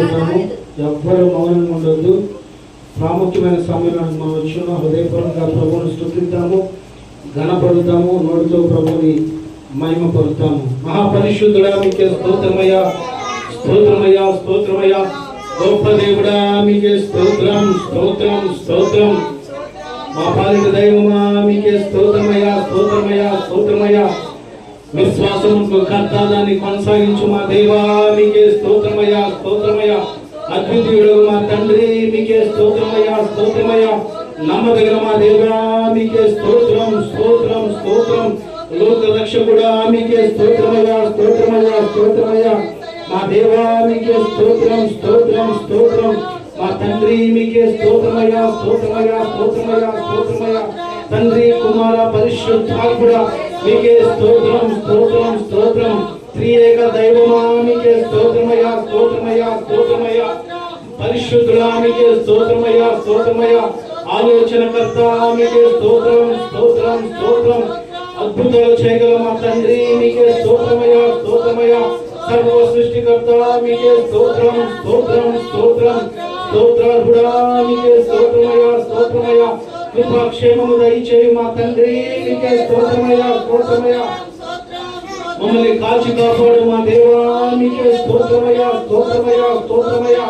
కోరుకుంటున్నాము. ఎవ్వరూ మౌనంగా ఉండొద్దు. ప్రాముఖ్యమైన సమయంలో మనం వచ్చున్నాం. హృదయపూర్వకంగా ప్రభువును స్తుతిద్దాము, ఘనపరుద్దాము, నోటితో ప్రభువుని మహిమ పరుద్దాము. మహాపరిశుద్ధుడా మీకే స్తోత్రమయ్యా, స్తోత్రమయ్యా, స్తోత్రమయ్యా. గొప్ప దేవుడా మీకే స్తోత్రం, స్తోత్రం, స్తోత్రం. మా పాలిట దైవమా మీకే స్తోత్రమయ్యా, స్తోత్రమయ్యా, స్తోత్రమయ్యా. విశ్వాసముకు కర్త దాన్ని కొనసాగించు మా దేవా మీకే స్తోత్రమయ్యా, స్తోత్రమయ్యా. అద్వితీయుడు మా తండ్రి మీకే స్తోత్రమయ్యా, స్తోత్రమయ్యా. నమ్మదగిన మా దేవా మీకే స్తోత్రం, స్తోత్రం, స్తోత్రం. లోక రక్షకుడా మీకే స్తోత్రమయ్యా, స్తోత్రమయ్యా, స్తోత్రమయ్యా. మా దేవా మీకే స్తోత్రం, స్తోత్రం, స్తోత్రం. మా తండ్రి మీకే స్తోత్రమయ్యా, స్తోత్రమయ్యా, స్తోత్రమయ్యా, స్తోత్రమయ్యా. తండ్రి కుమార పరిశుద్ధాత్ముడా మీకే స్తోత్రం, స్తోత్రం, స్తోత్రం. త్రియేక దైవమా మీకే స్తోత్రమయ్యా, స్తోత్రమయ్యా, స్తోత్రమయ్యా. పరిశుద్ధుడా మీకే స్తోత్రమయ్యా, స్తోత్రమయ్యా. ఆలోచనకర్త మీకే స్తోత్రం, స్తోత్రం, స్తోత్రం. అద్భుతాలు చేయగల మా తండ్రి మీకే స్తోత్రమయ్యా, స్తోత్రమయ్యా. సర్వ సృష్టికర్త మీకే స్తోత్రం, స్తోత్రం, స్తోత్రం. స్తోత్రార్హుడా మీకే స్తోత్రమయ్యా, స్తోత్రమయ్యా. కృపాక్షేమము దయచేయి మా తండ్రి మీకే స్తోత్రమయ్యా, స్తోత్రమయ్యా. మమ్మల్ని కాచి కాపాడు మా దేవా మీకే స్తోత్రమయ్యా, స్తోత్రమయ్యా, స్తోత్రమయ్యా.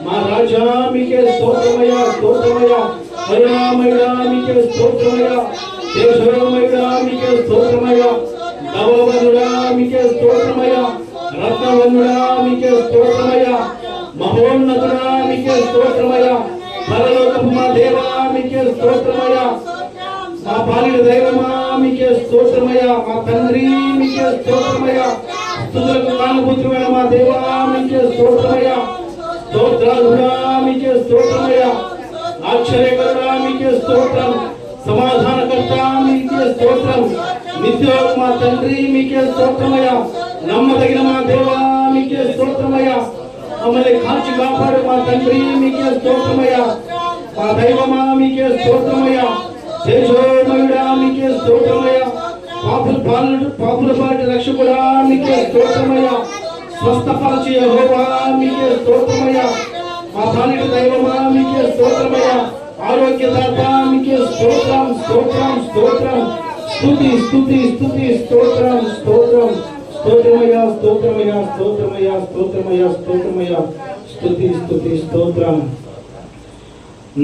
మా రాజా మీకే స్తోత్రమయ్యా, స్తోత్రమయ్యా. కరుణామయుడా మీకే స్తోత్రమయ్యా, దేశమయుడా మీకే స్తోత్రమయ్యా. నవవనుడా మీకే స్తోత్రమయ్యా, రత్నవనుడా మీకే స్తోత్రమయ్యా. మహోన్నతుడా మీకే స్తోత్రమయ్యా. పరలోకపు మా దేవా మీకే స్తోత్రమయ్యా. మా పాలిన దైవమా మీకే స్తోత్రమయ్యా. మా తండ్రి మీకే స్తోత్రమయ్యా. స్తుతులకు కానుపుత్రమైన మా దేవా మీకే స్తోత్రమయ్యా. స్తోత్రాలుడా మీకే స్తోత్రమయ్యా. ఆశ్చర్యకరుడా మీకే స్తోత్రం. సమాధానకర్త మీకే స్తోత్రం. నిత్యుడు మా తండ్రి మీకే స్తోత్రమయ్యా. నమ్మదగిన మా దేవా మీకే స్తోత్రమయ్యా. మమ్మల్ని కాచి కాపాడు మా తండ్రి మీకే స్తోత్రమయ్యా. మా దైవమా మీకే స్తోత్రమయ్యా. దేశోమయుడా మీకే స్తోత్రమయ్యా. పాపుల పాటి రక్షకుడా మీకే స్తోత్రమయ్యా. స్వస్థపరచు యెహోవా మీకే స్తోత్రమయ్యా. మా పాలిట దైవమా మీకే స్తోత్రమయ్యా. ఆరోగ్యదాత మీకే స్తోత్రం, స్తోత్రం, స్తోత్రం. స్తుతి, స్తుతి, స్తుతి, స్తోత్రం, స్తోత్రం. స్తోత్రమయ్యా, స్తోత్రమయ్యా, స్తోత్రమయ్యా, స్తోత్రమయ్యా, స్తోత్రమయ్యా. స్తుతి, స్తుతి, స్తోత్రం.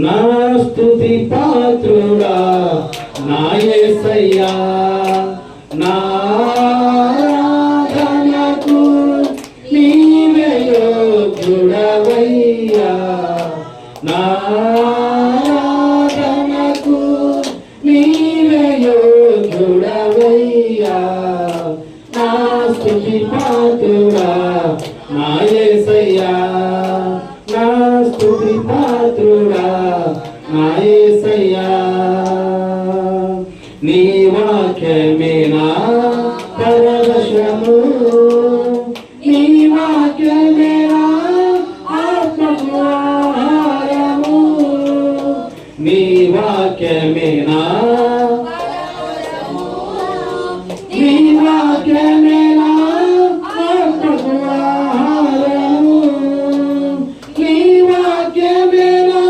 నా స్తుతి పాత్రుడా నా యేసయ్యా, నా ఆరాధనకు నీవే యోగ్యుడవయ్యా. నా ఆరాధనకు నీవే యోగ్యుడవయ్యా. నా స్తుతి పాత్రుడా నా యేసయ్యా, నా స్తుతి పాత్రుడా నా యేసయ్యా. నీ వాక్యమే నా పరవశము, నీ వాక్యమే నా ఆత్మకు ఆహారము. నీ వాక్యమే నా, నీ వాక్యమే నా ఆత్మకు ఆహారము. నీ వాక్యమే నా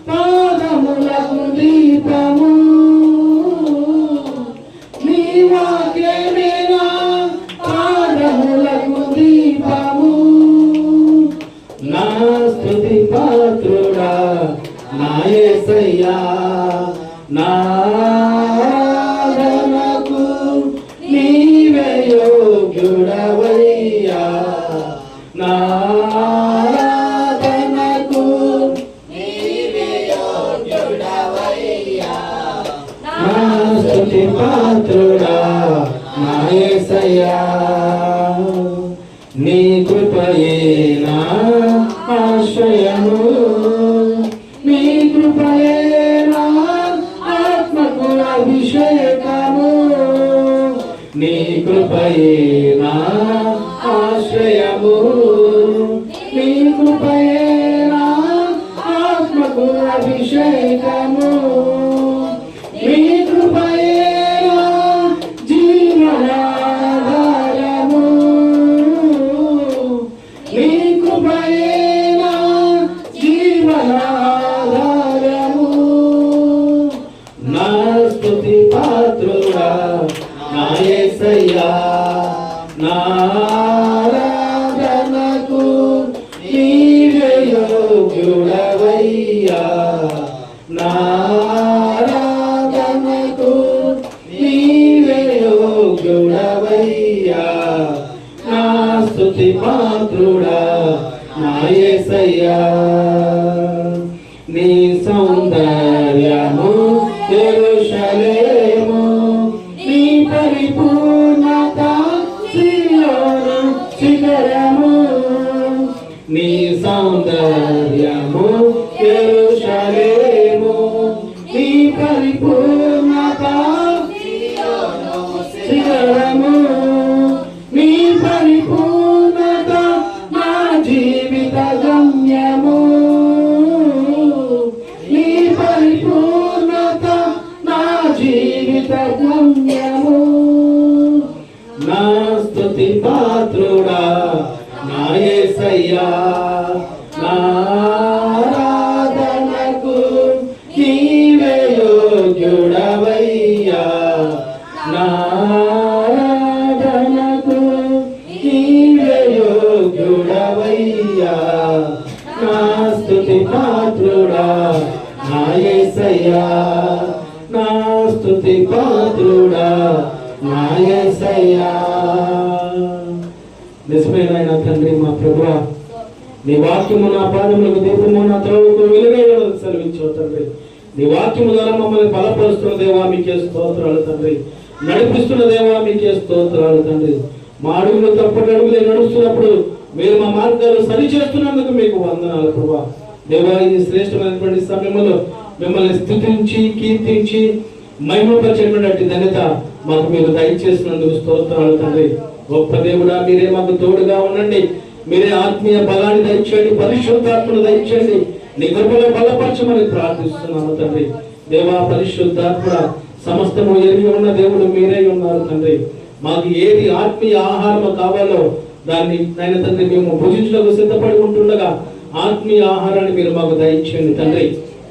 పాదములకు దీపము. నీ వాక్యమే నా పాదములకు దీపము. నా స్తుతి పాత్రుడా నా యేసయ్యా, నా ఆరాధనకు నీవే యోగ్యుడవయ్యా. నా ఆరాధనకు నీవే యోగ్యుడవయ్యా. నా స్తుతి పాత్రుడా నా యేసయ్యా. నీ కృపయే నా ఆశ్రయము, నీ కృపయే నా ఆత్మకు అభిషేకము. నీ కృపయే నా ఆశ్రయము, నీ కృపయే నా ఆత్మకు అభిషేకము. నీ కృపయే నా జీవనాధారము. నీ కృపయే నారాధనకు నీవే యోగ్యుడవయ్యా, నా స్తుతి పాత్రుడా నా యేసయ్యా. నీ సౌందర్యము యెరూషలేము, నీ పరిపూర్ణత సీయోను శిఖరము. నీ సౌందర్యము యెరూషలేము, నీ పరిపూర్ణత సీయోను శిఖరము. నీ పరిపూర్ణత నా జీవిత గమ్యము, నీ పరిపూర్ణత నా జీవిత గమ్యము. నా స్తుతి పాత్రుడా నా యేసయ్యా, నారాధనకు నీవే యోగ్యుడవయ్యా, నారాధనకు నీవే యోగ్యుడవయ్యా, నా స్తుతి పాత్రుడా నా యేసయ్యా, నా స్తుతి పాత్రుడా నా యేసయ్యా. నిజమైన తండ్రి మా ప్రభువా, నీ వాక్యము నా పాదములకు దీపము నా త్రోవకు వెలుగై సెలవించు తండ్రి. నీ వాక్యము ద్వారా మమ్మల్ని బలపరుస్తున్న దేవా మీకే స్తోత్రాలు తండ్రి. నడిపిస్తున్న దేవా మీకే స్తోత్రాలు తండ్రి. మా అడుగులు తప్పటి అడుగులే నడుస్తున్నప్పుడు మీరు మా మార్గాలు సరిచేస్తున్నందుకు మీకు వందనాలు ప్రభువా. దేవా, ఇది శ్రేష్టమైనటువంటి సమయంలో మిమ్మల్ని స్తుతించి కీర్తించి మహిమపరిచేటువంటి ధన్యత మాకు మీరు దయచేసినందుకు స్తోత్రాలు తండ్రి. గొప్ప దేవుడా, మీరే మాకు తోడుగా ఉండండి. మీరే ఆత్మీయ బలాన్ని దయచేయండి, పరిశుద్ధాత్మను దయచేయండి. నీ కృపలో బలపరచమని ప్రార్థిస్తున్నాము తండ్రి. దేవా, పరిశుద్ధాత్మ సమస్తము ఎరిగి ఉన్న దేవుడు మీరే ఉన్నారు తండ్రి. మాకు ఏది ఆత్మీయ ఆహారము కావాలో దాన్ని నాయన తండ్రి మేము భుజించడానికి సిద్ధపడి ఉంటుండగా ఆత్మీయ ఆహారాన్ని మీరు మాకు దయచేయండి తండ్రి.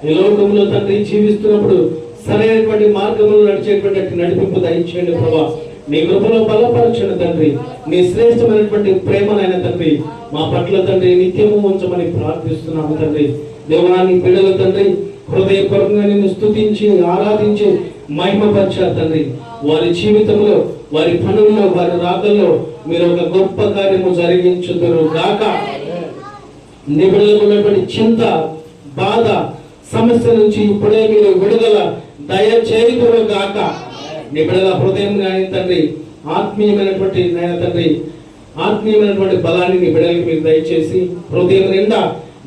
ఈ లోకంలో తండ్రి జీవిస్తున్నప్పుడు సరైనటువంటి మార్గంలో నడిచేటువంటి నడిపింపు దయచేయండి ప్రభా. నీ కృపలో బలపరచండి తండ్రి. నీ శ్రేష్టమైనటువంటి ప్రేమనైన తండ్రి మా పట్ల తండ్రి నిత్యము ఉంచమని ప్రార్థిస్తున్నాము తండ్రి. దేవాన్ని బిడ్డల తండ్రి హృదయపూర్వకంగా నిన్ను స్తుతించి ఆరాధించి మహిమపరిచారు తండ్రి. వారి జీవితంలో, వారి పనుల్లో, వారి రాకల్లో మీరు ఒక గొప్ప కార్యము జరిగించుదురు గాక. నీ బిడ్డలకు ఉన్నటువంటి చింత, బాధ, సమస్య నుంచి ఇప్పుడే మీరు విడుదల దయచేయుదురు గాక. నీ బిడ్డల హృదయం కానీ తండ్రి ఆత్మీయమైనటువంటి నాయన తండ్రి ఆత్మీయమైనటువంటి బలాన్ని నీ బిడ్డలకు మీరు దయచేసి హృదయం నిండా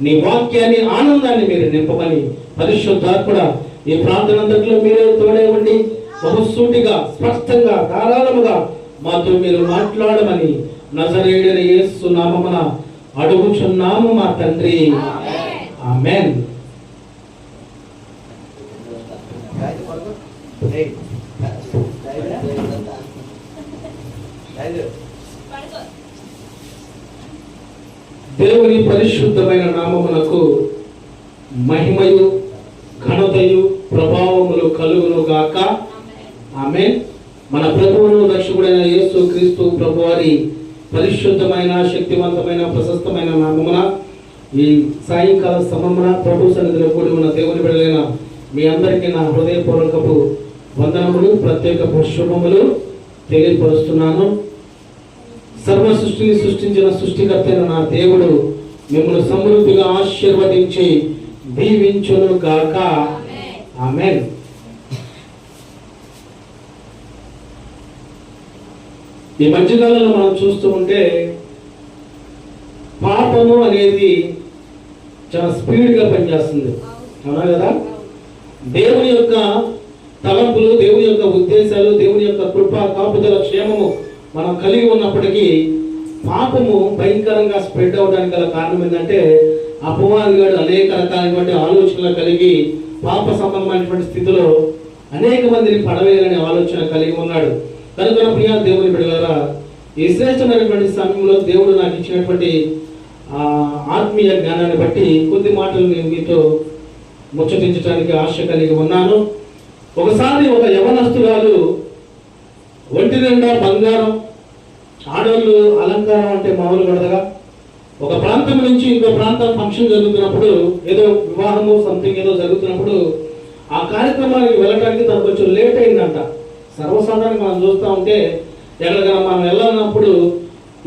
నీ వాక్యాన్ని, ఆనందాన్ని మీరు నింపమని పరిశుద్ధాత్మ ఈ ప్రార్థన అంతట్లో మీరే తోడే ఉండి బహుసూటిగా, స్పష్టంగా, ధారాళముగా మాతో మీరు మాట్లాడమని నజరేయుడైన యేసు నామమున అడుగుచున్నాము మా తండ్రి. ఆమేన్. దేవుని పరిశుద్ధమైన నామమునకు మహిమయు ఘనతయు ప్రభావములు కలుగును గాక. ఆమేన్. మన ప్రభువును రక్షకుడైన యేసు క్రీస్తు ప్రభువారి పరిశుద్ధమైన, శక్తివంతమైన, ప్రశస్తమైన నామమున ఈ సాయంకాల సమయమున ప్రభు సన్నిధిలో కూడి ఉన్న దేవుని బిడ్డలైన మీ అందరికీ నా హృదయపూర్వకపు వందనములు, ప్రత్యేక శుభములు తెలియపరుస్తున్నాను. సర్వ సృష్టిని సృష్టించిన సృష్టికర్త అయిన నా దేవుడు మిమ్మల్ని సమృద్ధిగా ఆశీర్వదించి దీవించును గాక. ఆమేన్. ఈ మధ్యకాలంలో మనం చూస్తూ ఉంటే పాపము అనేది చాలా స్పీడ్గా పనిచేస్తుంది, అవునా కదా? దేవుని యొక్క తలంపులు, దేవుని యొక్క ఉద్దేశాలు, దేవుని యొక్క కృప, కాపుదల, క్షేమము మనం కలిగి ఉన్నప్పటికీ పాపము భయంకరంగా స్ప్రెడ్ అవడానికి గల కారణం ఏంటంటే అపవాదిగాడు అనేక రకాలైనటువంటి ఆలోచనలు కలిగి పాప సంబంధమైనటువంటి స్థితిలో అనేక మందిని పడవేయాలనే ఆలోచన కలిగి ఉన్నాడు. కనుక ప్రియ దేవుని బిడ్డలారా, ఈ శ్రేష్టమైనటువంటి సమయంలో దేవుడు నాకు ఇచ్చినటువంటి ఆత్మీయ జ్ఞానాన్ని బట్టి కొద్ది మాటలు నేను మీతో ముచ్చటించడానికి ఆశ కలిగి ఉన్నాను. ఒకసారి ఒక యవనస్తురాలు ఒంటి నిండా బంగారం, ఆడవాళ్ళు అలంకారం అంటే మామూలు పడదగా, ఒక ప్రాంతం నుంచి ఇంకో ప్రాంతం ఫంక్షన్ జరుగుతున్నప్పుడు, ఏదో వివాహము సంథింగ్ ఏదో జరుగుతున్నప్పుడు ఆ కార్యక్రమానికి వెళ్ళడానికి తను కొంచెం లేట్ అయిందంట. సర్వసాధారణంగా మనం చూస్తూ ఉంటే ఎక్కడికైనా మనం వెళ్ళినప్పుడు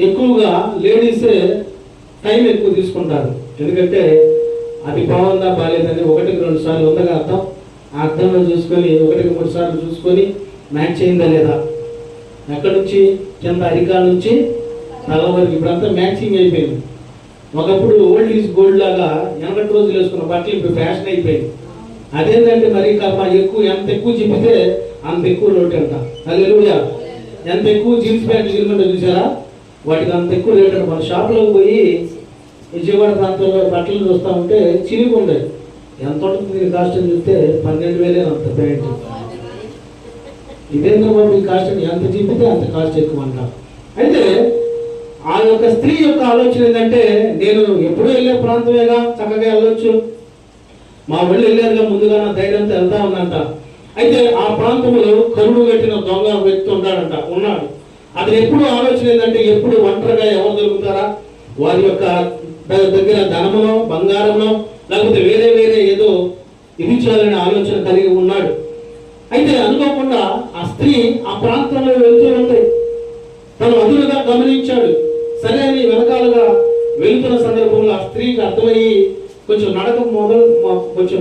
ఎక్కువగా లేడీసే టైం ఎక్కువ తీసుకుంటారు. ఎందుకంటే అది బాగుందా బాగాలేదని 1-2 సార్లు ఉందగా అర్థం, ఆ అర్థంలో చూసుకొని 1-3 సార్లు చూసుకొని మ్యాచ్ అయిందా లేదా, ఎక్కడి నుంచి కింద అరికాల నుంచి తల వరకు ఇప్పుడంతా మ్యాచింగ్ అయిపోయింది. ఒకప్పుడు ఓల్డ్ ఈజ్ గోల్డ్ లాగా వెనకటి రోజులు వేసుకున్న బట్టలు ఇప్పుడు ఫ్యాషన్ అయిపోయింది. అదేంటంటే మరి ఎంత ఎక్కువ చెప్పితే అంత ఎక్కువ రేట్ అంట. హల్లెలూయా. ఎంత ఎక్కువ జీన్స్ ప్యాంట్లు చిరుమంటే చూసారా, వాటికి అంత ఎక్కువ రేట్ అంట. మన షాప్లోకి పోయి విజయవాడ ప్రాంతంలో బట్టలు చూస్తూ ఉంటే చిరిగి ఉండేది. ఎంత ఉంటుంది దీని కాస్ట్ అని చూస్తే 12,000 అంత ప్యాంట్. ఇదేంద్ర బాబు ఈ కాస్ట్ అని ఎంత చెప్పితే అంత కాస్ట్ ఎక్కువ అంట. అయితే ఆ యొక్క స్త్రీ యొక్క ఆలోచన ఏంటంటే, నేను ఎప్పుడూ వెళ్ళే ప్రాంతమేగా, చక్కగా వెళ్ళొచ్చు, మా వాళ్ళు వెళ్ళారుగా, ముందుగా నా ధైర్యంతో వెళ్తా ఉందంట. అయితే ఆ ప్రాంతంలో కరుడు కట్టిన దొంగ వ్యక్తి ఉన్నాడు. అతను ఎప్పుడు ఆలోచన ఏంటంటే, ఎప్పుడు ఒంటరిగా ఎవరు దొరుకుతారా, వారి యొక్క దగ్గర ధనమునో బంగారమునో లేకపోతే వేరే ఏదో ఇది చేయాలనే ఆలోచన కలిగి ఉన్నాడు. అయితే అనుకోకుండా ఆ స్త్రీ ఆ ప్రాంతంలో వెళ్తూ ఉంది. తను అదురుగా గమనించాడు. సరే అని వెనకాలుగా వెళుతున్న సందర్భంలో ఆ స్త్రీకి అర్థమయ్యి కొంచెం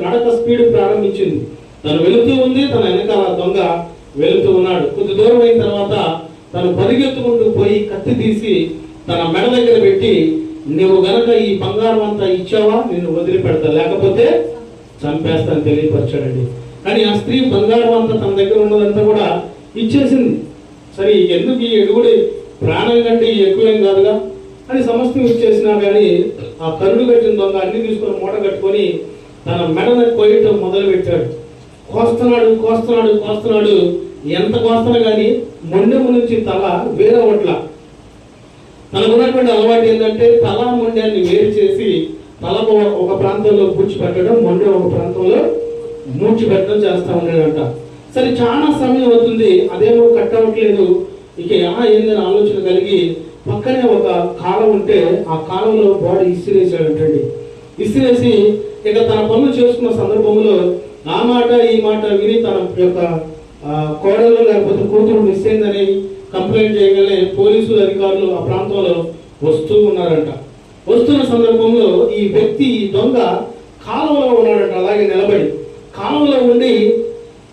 నడక స్పీడ్ ప్రారంభించింది. తను వెళుతూ ఉంది, తన వెనకాల దొంగ వెళుతూ ఉన్నాడు. కొద్ది దూరం అయిన తర్వాత తను పరిగెత్తుకుంటూ పోయి కత్తి తీసి తన మెడ దగ్గర పెట్టి, నువ్వు గనక ఈ బంగారం అంతా ఇచ్చావా నిన్ను వదిలిపెడతా, లేకపోతే చంపేస్తాను తెలియపరచాడండి. కానీ ఆ స్త్రీ బంగారం అంతా తన దగ్గర ఉన్నదంతా కూడా ఇచ్చేసింది. సరే ఎందుకు ఈ ఎడుగుడి, ప్రాణం కంటే ఎక్కువేం కాదుగా అని సమస్తం ఇచ్చేసినా కానీ ఆ కరుడు కట్టిన దొంగ అన్ని తీసుకొని మూట కట్టుకొని తన మెడను కొయ్యటం మొదలు పెట్టాడు. కోస్తున్నాడు. ఎంత కోస్తున్నా కానీ మొండెము నుంచి తల వేరవట్ల. తనకున్నటువంటి అలవాటు ఏంటంటే తల మొండాన్ని వేరు చేసి తలకు ఒక ప్రాంతంలో పూడ్చిపెట్టడం, మొండె ఒక ప్రాంతంలో మూడ్చిపెట్టడం చేస్తా ఉన్నాడంట. సరే చాలా సమయం అవుతుంది, అదేమో కట్ అవ్వట్లేదు. ఇక ఏందని ఆలోచన కలిగి పక్కనే ఒక కాలం ఉంటే ఆ కాలంలో బాడీ ఇసిరేసాడంటండి. ఇసిరేసి ఇక తన పనులు చేసుకున్న సందర్భంలో ఆ మాట ఈ మాట విని తన యొక్క కోడలు లేకపోతే కూతురు మిస్ అయిందని కంప్లైంట్ చేయగానే పోలీసులు అధికారులు ఆ ప్రాంతంలో వస్తూ ఉన్నారంట. వస్తున్న సందర్భంలో ఈ వ్యక్తి దొంగ కాలంలో ఉన్నాడంట. అలాగే నిలబడి కాలంలో ఉండి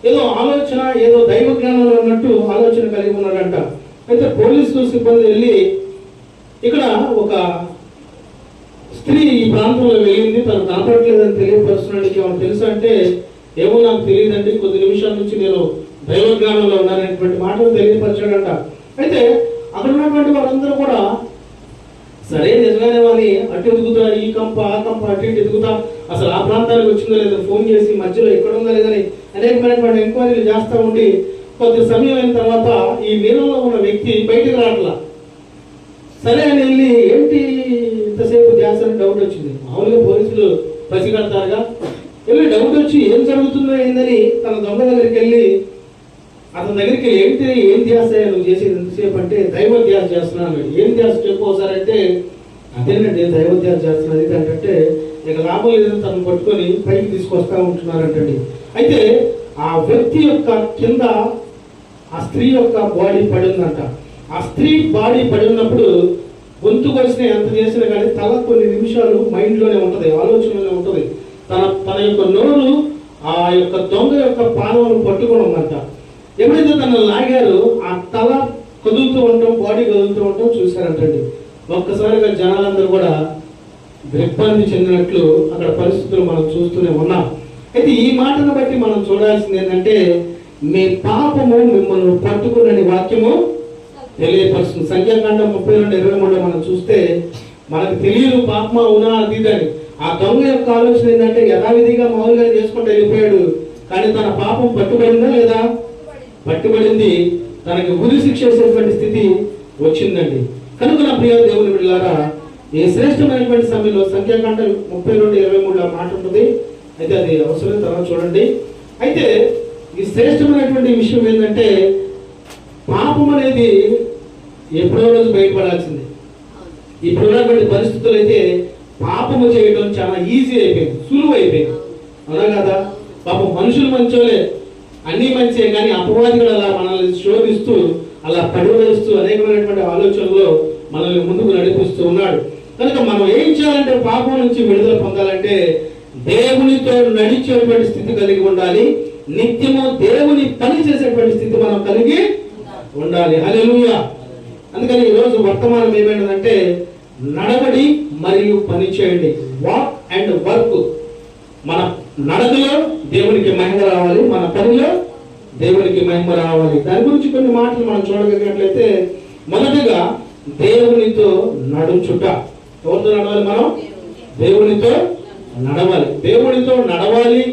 ఏదో ఆలోచన, ఏదో దైవ జ్ఞానంలో ఉన్నట్టు ఆలోచన కలిగి ఉన్నాడంట. అయితే పోలీసు సిబ్బంది వెళ్ళి ఇక్కడ ఒక స్త్రీ ఈ ప్రాంతంలో వెళ్ళింది, తను కనపడలేదని తెలియపరుస్తున్నానికి ఏమైనా తెలుసా అంటే, ఏమో నాకు తెలియదండి, కొద్ది నిమిషాల నుంచి నేను దైవ జ్ఞానంలో ఉన్నాననేటువంటి మాటలు తెలియపరచాడంట. అయితే అక్కడ ఉన్నటువంటి వాళ్ళందరూ కూడా సరే నిజంగానే అని అటు ఎదుగుతా, ఈ కంప ఆ కంప అటు ఇటు ఎదుగుతా, అసలు ఆ ప్రాంతానికి వచ్చిందో లేదో ఫోన్ చేసి మధ్యలో ఎక్కడ ఉందా లేదని అనేకమైనటువంటి ఎంక్వైరీలు చేస్తూ ఉండి కొద్ది సమయం అయిన తర్వాత ఈ నీళ్ళలో ఉన్న వ్యక్తి బయటకు రావట్లా. సరే అని వెళ్ళి ఏంటి ఇంతసేపు ధ్యాస అని డౌట్ వచ్చింది. మామూలుగా పోలీసులు పసిగడతారుగా. వెళ్ళి డౌట్ వచ్చి ఏం జరుగుతుందో ఏందని తన దొంగ దగ్గరికి వెళ్ళి అతని దగ్గరికి ఏం ధ్యాస నువ్వు చేసేది ఎంతసేపు అంటే దైవ ధ్యాస చేస్తున్నాను. ఏం ధ్యాస చెప్పుకోసారంటే అదేనండి దైవ ధ్యాస చేస్తున్నది అంటే ఇక లాభం లేదని తను పట్టుకొని పైకి తీసుకొస్తా ఉంటున్నారంటండి. అయితే ఆ వ్యక్తి యొక్క కింద ఆ స్త్రీ యొక్క బాడీ పడిందంట. ఆ స్త్రీ బాడీ పడి ఉన్నప్పుడు గొంతు కొలిసిన ఎంత చేసినా కానీ తల కొన్ని నిమిషాలు మైండ్లోనే ఉంటుంది, ఆలోచనలోనే ఉంటుంది. తన యొక్క నోరు ఆ యొక్క దొంగ యొక్క పాదమును పట్టుకొని ఉందంట. ఎప్పుడైతే తను లాగారు ఆ తల కదులుతూ ఉండటం, బాడీ కదులుతూ ఉండటం చూశారంటండి. ఒక్కసారిగా జనాలందరూ కూడా దిగ్భ్రాంతి చెందినట్లు అక్కడ పరిస్థితులు మనం చూస్తూనే ఉన్నాం. అయితే ఈ మాటను బట్టి మనం చూడాల్సింది ఏంటంటే, మీ పాపము మిమ్మల్ని పట్టుకున్నని వాక్యము తెలియపరుస్తుంది. సంఖ్యాకాండం 32:23 మనం చూస్తే మనకు తెలియదు పాపమా అవునా అది అని. ఆ దొంగ యొక్క ఆలోచన ఏంటంటే యథావిధిగా మామూలుగా చేసుకుంటూ వెళ్ళిపోయాడు, కానీ తన పాపం పట్టుబడిందా లేదా? పట్టుబడింది. తనకి ఉరి శిక్ష చేసేటువంటి స్థితి వచ్చిందండి. కనుక నా ప్రియ దేవుని బిడ్డలారా, ఈ శ్రేష్టమైనటువంటి సమయంలో సంఖ్యాకాండం 32:23 మాట ఉంటుంది. అయితే అది అవసరం తర్వాత చూడండి. అయితే ఈ శ్రేష్టమైనటువంటి విషయం ఏంటంటే పాపం అనేది ఎప్పుడో రోజు బయటపడాల్సిందే. ఇప్పుడున్నటువంటి పరిస్థితులు అయితే పాపము చేయడం చాలా ఈజీ అయిపోయింది, సులువు అయిపోయింది. అవునా కదా? పాపం మనుషులు మంచోలే, అన్నీ మంచిదే, కానీ అపవాదిಗಳು అలా మనల్ని శోధిస్తూ అలా పడివేస్తూ అనేకమైనటువంటి ఆలోచనలో మనల్ని ముందుకు నడిపిస్తూ ఉన్నాడు. కనుక మనం ఏం చేయాలంటే పాపం నుంచి విడుదల పొందాలంటే దేవునితో నడిచేటువంటి స్థితి కలిగి ఉండాలి. నిత్యము దేవుని పని చేసేటువంటి స్థితి మనం కలిగి ఉండాలి. హల్లెలూయా. అందుకని ఈరోజు వర్తమానం ఏమైనదంటే నడవడి మరియు పని చేయండి. Walk and work. మన నడకలో దేవునికి మహిమ రావాలి, మన పనిలో దేవునికి మహిమ రావాలి. దాని గురించి కొన్ని మాటలు మనం చూడగలిగినట్లయితే మొదటిగా దేవునితో నడుచుట. ఎవరితో నడవాలి? మనం దేవునితో నడవాలి. దేవునితో నడవాలి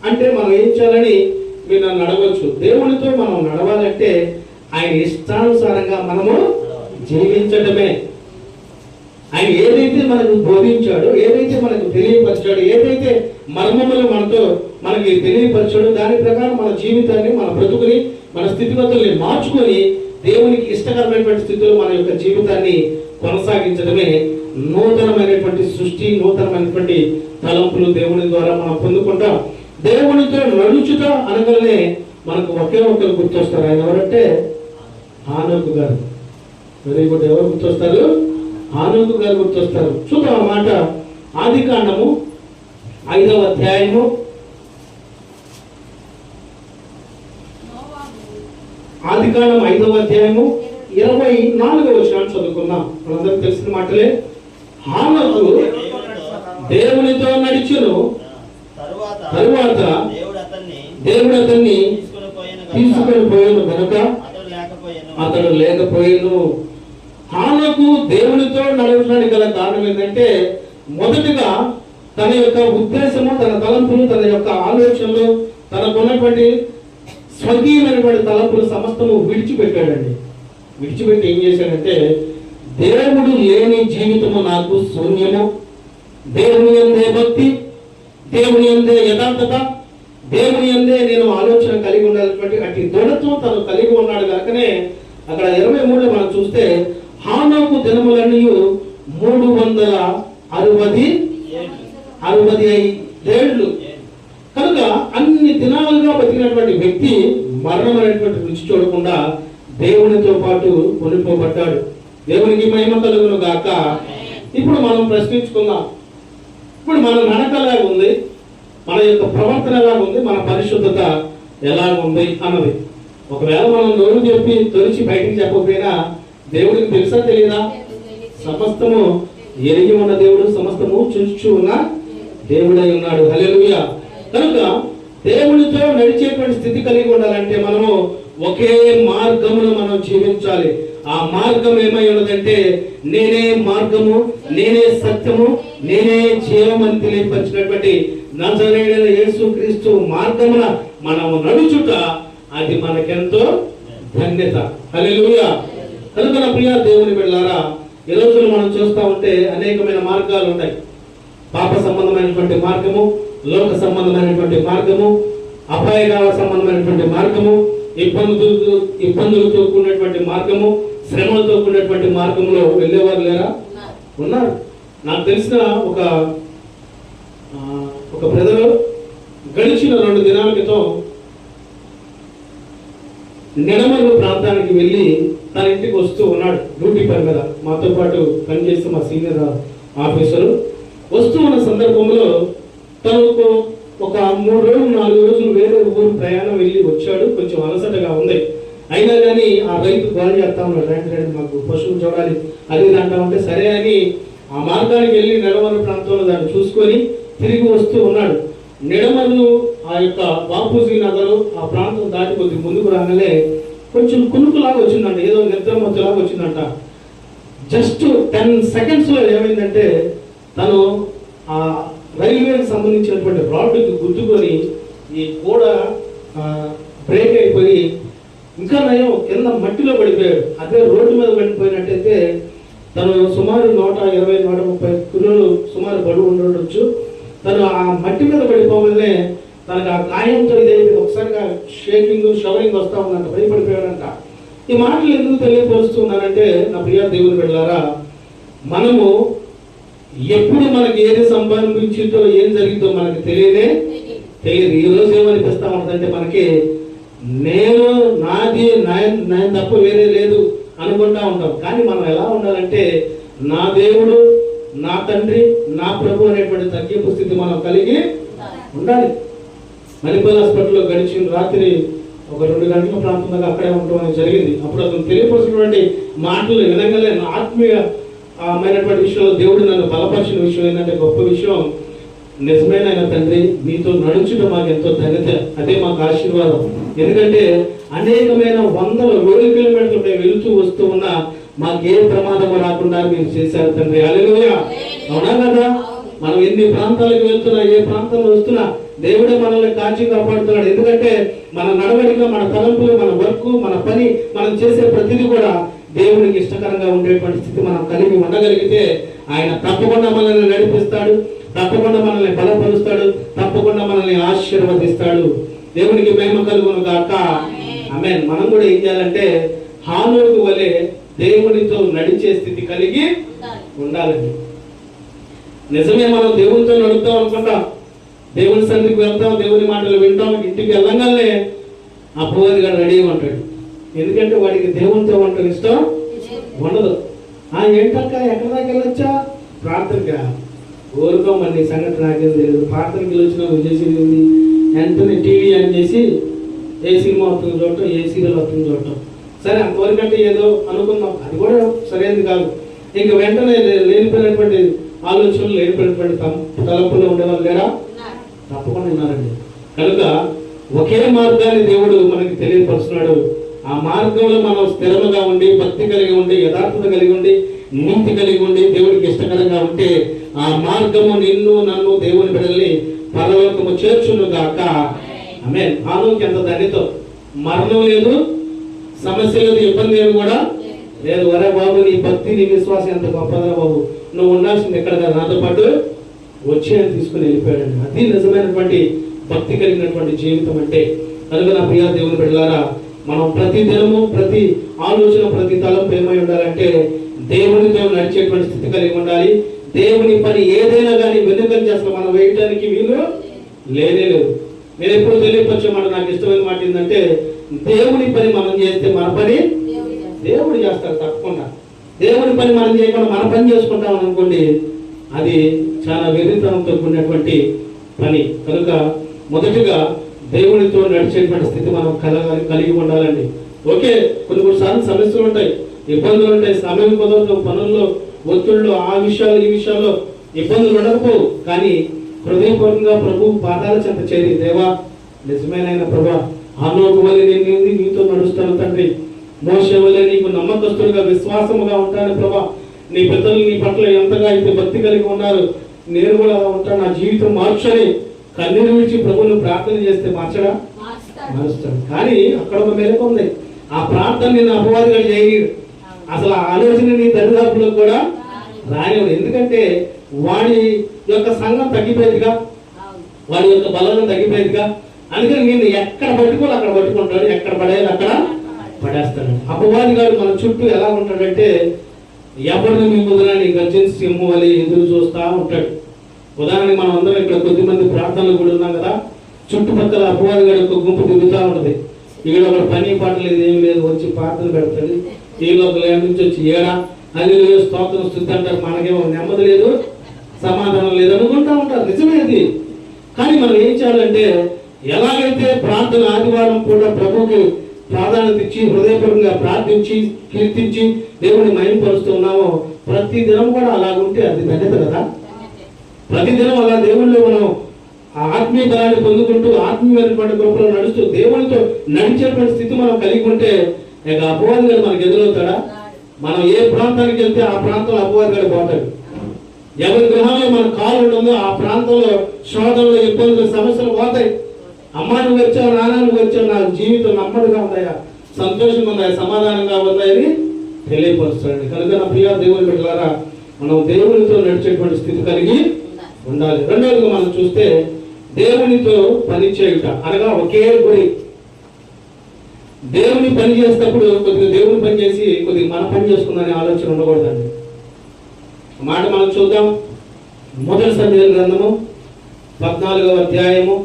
అంటే మనం ఏం చేయాలని మీరు నడవచ్చు. దేవునితో మనం నడవాలంటే ఆయన ఇష్టానుసారంగా మనము జీవించడమే. ఆయన ఏదైతే మనకు బోధించాడో, ఏదైతే మనకు తెలియపరిచాడో, ఏదైతే మర్మములు మనకి తెలియపరిచాడో దాని ప్రకారం మన జీవితాన్ని, మన బ్రతుకుని, మన స్థితిగతుల్ని మార్చుకొని దేవునికి ఇష్టకరమైనటువంటి స్థితిలో మన యొక్క జీవితాన్ని కొనసాగించడమే నూతనమైనటువంటి సృష్టి, నూతనమైనటువంటి తలంపులు దేవుని ద్వారా మనం పొందుకుంటాం. దేవునితో నడుచుట అనగానే మనకు ఒకే ఒక్కరు గుర్తొస్తారు. ఆయన ఎవరంటే హానోకు గారు. Very good. ఎవరు గుర్తొస్తారు? హానోకు గారు గుర్తొస్తారు. చూద్దాం ఆ మాట. ఆదికాండము 5వ అధ్యాయము 24వ వచనం చదువుకున్నాం. మనందరికి తెలిసిన మాటలే. హానోకు దేవునితో నడిచును, తరువాత దేవుడు అతన్ని తీసుకొని పోయాను కనుక అతడు లేకపోయాను. హానోకు దేవునితో నడవడానికి గల కారణం ఏంటంటే మొదటిగా తన యొక్క ఉద్దేశము, తన తలంపులు, తన యొక్క ఆలోచనలు, తనకున్నటువంటి స్వకీయమైనటువంటి తలంపులు సమస్తము విడిచిపెట్టాడండి. విడిచిపెట్టి ఏం చేశాడంటే దేవుడు లేని జీవితము నాకు శూన్యము, దేవుని యందే భక్తి, దేవుని యందే యథార్థత, దేవుని యందే నేను ఆలోచన కలిగి ఉండాలన్నటువంటి అట్టి దృఢత్వం తను కలిగి ఉన్నాడు కనుకనే అక్కడ 23లో మనం చూస్తే హానోకు దినములన్నీ 365 కనుక అన్ని దినాలుగా బతికినటువంటి వ్యక్తి మరణం అనేటువంటి రుచి చూడకుండా దేవునితో పాటు కొనిపోబడ్డాడు. దేవునికి మహిమ కలుగును గాక. ఇప్పుడు మనం ప్రశ్నించుకుందాం. ఇప్పుడు మన నడక ఎలాగుంది, మన యొక్క ప్రవర్తన ఎలాగుంది, మన పరిశుద్ధత ఎలాగుంది అన్నది. ఒకవేళ మనం నోరు చెప్పి తొలిచి బయటికి చెప్పకపోయినా దేవుడికి తెలుసా తెలియదా? సమస్తము ఎరిగి ఉన్న దేవుడు, సమస్తము చూచు ఉన్న దేవుడై ఉన్నాడు. హల్లెలూయా. కనుక దేవునితో నడిచేటువంటి స్థితి కలిగి ఉండాలంటే మనము ఒకే మార్గమును మనం జీవించాలి. ఆ మార్గం ఏమై ఉన్నదంటే నేనే మార్గము, నేనే సత్యము, నేనే జీవమని తెలియపరిచినటువంటి నజరేయుడైన యేసుక్రీస్తు మార్గమున మనము నడుచుట అది మనకెంతో ధన్యత. హల్లెలూయా. కనుక నా ప్రియ దేవుని బిడ్డలారా, ఈ రోజున మనం చూస్తూ ఉంటే అనేకమైన మార్గాలు ఉంటాయి. పాప సంబంధమైనటువంటి మార్గము, లోక సంబంధమైనటువంటి మార్గము, అపాయకాల సంబంధమైనటువంటి మార్గము, ఇబ్బందులతో కూడినటువంటి మార్గము, శ్రమలతో కూడినటువంటి మార్గంలో వెళ్ళేవారు లేరా? ఉన్నారు. నాకు తెలిసిన ఒక బ్రదరు గడిచిన 2 దినాల క్రితం నిడమరు ప్రాంతానికి వెళ్ళి తన ఇంటికి వస్తూ ఉన్నాడు. డ్యూటీ పని మీద మాతో పాటు పనిచేస్తూ మా సీనియర్ ఆఫీసరు వస్తూ ఉన్న సందర్భంలో తనకు ఒక 3 రోజులు 4 రోజులు వేరే ఊరు ప్రయాణం వెళ్ళి వచ్చాడు. కొంచెం అలసటగా ఉంది. అయినా కానీ ఆ రైతు గోల్ చేస్తా ఉన్నాడు, రండి మాకు పశువులు చూడాలి అది అంటా ఉంటే సరే అని ఆ మార్గానికి వెళ్ళి నిడమరు ప్రాంతంలో దాన్ని చూసుకొని తిరిగి వస్తూ ఉన్నాడు. నిడమరు ఆ యొక్క బాపూజీ నగరు ఆ ప్రాంతం దాటి కొద్ది ముందుకు రాగానే కొంచెం కునుకులాగా వచ్చిందంట, ఏదో నిద్రమత్తులాగా వచ్చిందంట. జస్ట్ 10 సెకండ్స్లో ఏమైందంటే తను ఆ రైల్వేకి సంబంధించినటువంటి రాడ్కి గుద్దుకొని ఈ గోడ బ్రేక్ అయిపోయి ఇంకా నయం కింద మట్టిలో పడిపోయాడు. అదే రోడ్డు మీద పడిపోయినట్టయితే తను సుమారు 120-130 కిలోలు సుమారు బరువు ఉండవచ్చు. తను ఆ మట్టి మీద పడిపోవల్లే తనకు ఆ గాయంతో ఇదైపోయింది. ఒకసారిగా షేకింగ్ షవరింగ్ వస్తూ ఉందంట, భయపడిపోయాడంట. ఈ మాటలు ఎందుకు తెలియపరుస్తున్నానంటే నా ప్రియ దేవుని బిడ్డలారా, మనము ఎప్పుడు మనకి ఏది సంభవించిందో ఏం జరిగిందో మనకు తెలియదు. ఈ రోజు ఏమనిపిస్తా ఉంటుందంటే మనకి, నేను నాది తప్ప వేరే లేదు అనుకుంటా ఉంటాం. కానీ మనం ఎలా ఉండాలంటే, నా దేవుడు, నా తండ్రి, నా ప్రభు అనేటువంటి తగ్గింపు స్థితి మనం కలిగి ఉండాలి. మణిపాల్ హాస్పిటల్లో గడిచిన రాత్రి ఒక 2 గంటల ప్రాంతంలో అక్కడే ఉండడం జరిగింది. అప్పుడు అతను తెలియపరుచినటువంటి మాటలు వినగలే ఆత్మీయమైనటువంటి విషయంలో దేవుడు నన్ను బలపరిచిన విషయం ఏంటంటే, గొప్ప విషయం, నిజమైన ఆయన తండ్రి మీతో నడుచుట మాకు ఎంతో ధన్యత, అదే మాకు ఆశీర్వాదం. ఎందుకంటే అనేకమైన వందల వేల కిలోమీటర్లు మేము వెళుతూ వస్తూ ఉన్నా మాకు ఏ ప్రమాదము రాకుండా మీరు చేశారు తండ్రి. హల్లెలూయా. అవునా కదా? మనం ఎన్ని ప్రాంతాలకు వెళ్తున్నా, ఏ ప్రాంతంలో వస్తున్నా దేవుడే మనల్ని కాచి కాపాడుతున్నాడు. ఎందుకంటే మన నడవడిక, మన తలంపులు, మన వర్క్, మన పని, మనం చేసే ప్రతిదీ కూడా దేవునికి ఇష్టకరంగా ఉండేటువంటి స్థితి మనం కలిగి ఉండగలిగితే ఆయన తప్పకుండా మనల్ని నడిపిస్తాడు, తప్పకుండా మనల్ని బలపరుస్తాడు, తప్పకుండా మనల్ని ఆశీర్వదిస్తాడు. దేవునికి మహిమ కలుగును గాక. ఆమేన్. మనం కూడా ఏం చేయాలంటే, హానోకు వలె దేవునితో నడిచే స్థితి కలిగి ఉండాలండి. నిజమే, మనం దేవునితో నడుపుతాం అనుకుంటాం, దేవుని సన్నిధికి వెళ్తాం, దేవుని మాటలు వింటాం, ఇంటికి వెళ్ళంగానే అపవాదిగా రెడీ ఉంటాడు. ఎందుకంటే వాడికి దేవునితో ఉండటం ఇష్టం ఉండదు. ఏంటక్క ఎక్కడి దాకా వెళ్ళొచ్చా? ప్రార్థనగా. ఊరుకోమని సంగతి నాకేం తెలియదు. ప్రార్థనకి వెళ్ళొచ్చిన చేసేది ఉంది, వెంటనే టీవీ ఆన్ చేసి ఏ సినిమా వస్తుంది చూడటం, ఏ సీరియల్ వస్తుంది చూడటం. సరే, అంతవరకంటే ఏదో అనుకుందాం, అది కూడా సరైనది కాదు. ఇంక వెంటనే లేనిపోయినటువంటి ఆలోచనలు, లేనిపోయినటువంటి తలంపులో ఉండేవాళ్ళు లేరా? తప్పకుండా ఉన్నారండి. కనుక ఒకే మార్గాన్ని దేవుడు మనకి తెలియపరుస్తున్నాడు. ఆ మార్గంలో మనం స్థిరముగా ఉండి, భక్తి కలిగి ఉండి, యథార్థత కలిగి ఉండి, నీతి కలిగి ఉండి, దేవుడికి ఇష్టకరంగా ఉంటే ఆ మార్గము నిన్ను, నన్ను, దేవుని బిడ్డల్ని పరలోకము చేర్చును గాక. ఆమేన్. హానోకు ఎంత ధన్యత! మరణం లేదు, సమస్య లేదు, ఇబ్బంది ఏమి కూడా లేదు. వరే బాబు, నీ భక్తి, నీ విశ్వాసం ఎంత గొప్పదరా బాబు, నువ్వు ఉండాల్సింది ఎక్కడ కదా, నాతో పాటు వచ్చి అని తీసుకుని వెళ్ళిపోయాడండి. అది నిజమైనటువంటి భక్తి కలిగినటువంటి జీవితం అంటే. కనుక నా ప్రియ దేవుని బిడ్డలారా, మనం ప్రతి దినము, ప్రతి ఆలోచన, ప్రతి తలంపు ఏమై ఉండాలంటే దేవునితో నడిచేటువంటి స్థితి కలిగి ఉండాలి. దేవుని పని ఏదైనా కానీ వెనుకని అసలు మనం వేయటానికి వీలు లేనే లేదు. నేను ఎప్పుడు తెలియపరిచేమాట, నాకు ఇష్టమైన మాట ఏంటంటే, దేవుని పని మనం చేస్తే మన పని దేవుడు చేస్తారు తప్పకుండా. దేవుని పని మనం చేయకుండా మన పని చేసుకుంటాం అనుకోండి, అది చాలా వెర్రితనంతో కూడినటువంటి పని. కనుక మొదటిగా దేవునితో నడిచేటువంటి స్థితి మనం కలిగి ఉండాలండి. ఓకే, కొన్నిసార్లు సమస్యలు ఉంటాయి, ఇబ్బందులు ఉంటాయి, సమయం కుదరదు, పనుల్లో ఒత్తిళ్ళు, ఆ విషయాలు ఈ విషయాల్లో ఇబ్బందులు ఉండకపోవు. కానీ హృదయపూర్వకంగా ప్రభు పాదాల చెంత చేరి, దేవా నిజమైన ప్రభా, హానోకు వలె నేను నీతో నడుస్తాను తండ్రి, మోషే వలె నీకు నమ్మకస్తులుగా విశ్వాసముగా ఉంటాను ప్రభా, నీ పెద్దలు నీ పట్ల ఎంతగా అయితే భక్తి కలిగి ఉన్నారు, నేను కూడా అలా ఉంటాను, నా జీవితం మార్చని కన్నీరు విడిచి ప్రభువును ప్రార్థన చేస్తే మార్చడా? మారుస్తాడు. కానీ అక్కడ ఒక మెలకు ఉంది, ఆ ప్రార్థన నేను అపవాదిగా చేయనీడు, అసలు ఆ ఆలోచన నీ దరిదాపులో కూడా రానివ్వడు. ఎందుకంటే వాడి యొక్క సంఘం తగ్గిపోయేదిగా, వాడి యొక్క బలం తగ్గిపోయేదిగా. అందుకని నేను ఎక్కడ పట్టుకోవాలి అక్కడ పట్టుకుంటాడు, ఎక్కడ పడేయాలి అక్కడ పడేస్తాడు. అపవాది గారు మన చుట్టూ ఎలా ఉంటాడంటే, ఎవరిని మిమ్మల్ని నీ గర్జన సింహం వల్ల ఎదురు చూస్తూ ఉంటాడు. ఉదాహరణకి మనం అందరం ఇక్కడ కొద్దిమంది ప్రార్థనలు కూడా ఉన్నాం కదా, చుట్టుపక్కల అపవాది గారి యొక్క గుంపు తిరుగుతూ ఉంటుంది. ఇక్కడ ఒక పని పాట లేదు, ఏం లేదు, వచ్చి ప్రార్థన పెడతాడు. ఈ లోపల నుంచి వచ్చి ఏడా అది స్తోత్రం స్థుతి అంటారు, మనకేమో నెమ్మది లేదు, సమాధానం లేదు అనుకుంటా ఉంటారు. నిజమేది. కానీ మనం ఏం చేయాలంటే, ఎలాగైతే ప్రార్థన ఆదివారం కూడా ప్రభువుకి ప్రాధాన్యత ఇచ్చి హృదయపూర్వకంగా ప్రార్థించి కీర్తించి దేవుని మహిమపరుస్తున్నామో, ప్రతి దినం కూడా అలాగుంటే అది ధన్యత కదా. ప్రతిదినం అలా దేవుళ్ళు మనం ఆత్మీయ బలాన్ని పొందుకుంటూ ఆత్మీయమైనటువంటి కృపలో నడుస్తూ దేవునితో నడిచేటువంటి స్థితి మనం కలిగి ఉంటే, ఇక అపవాది గారు మనకు ఎదురవుతాడా? మనం ఏ ప్రాంతానికి వెళ్తే ఆ ప్రాంతంలో అపవాది గారు పోతాడు. ఎవరి గృహంలో మన కాలు ఉంటుందో ఆ ప్రాంతంలో శోధనలు, ఇబ్బందులు, సమస్యలు పోతాయి. అమ్మా నువ్వు వచ్చావు, నాన్న నువ్వు వచ్చావు, నా జీవితం నెమ్మదిగా ఉందాయా, సంతోషంగా ఉందాయా, సమాధానంగా ఉందాయని తెలియపరుస్తాడండి. కనుక నా ప్రియ దేవుని బిడ్డలారా, మనం దేవునితో నడిచేటువంటి స్థితి కలిగి ఉండాలి. రెండవదిగా మనం చూస్తే, దేవునితో పని చేయుట అనగా ఒకే గురి. దేవుని పని చేసేటప్పుడు కొద్దిగా దేవుని పని చేసి కొద్దిగా మన పని చేసుకుందనే ఆలోచన ఉండకూడదండి. మాట మనం చూద్దాం. మొదటి సమూయేలు గ్రంథము 14వ అధ్యాయము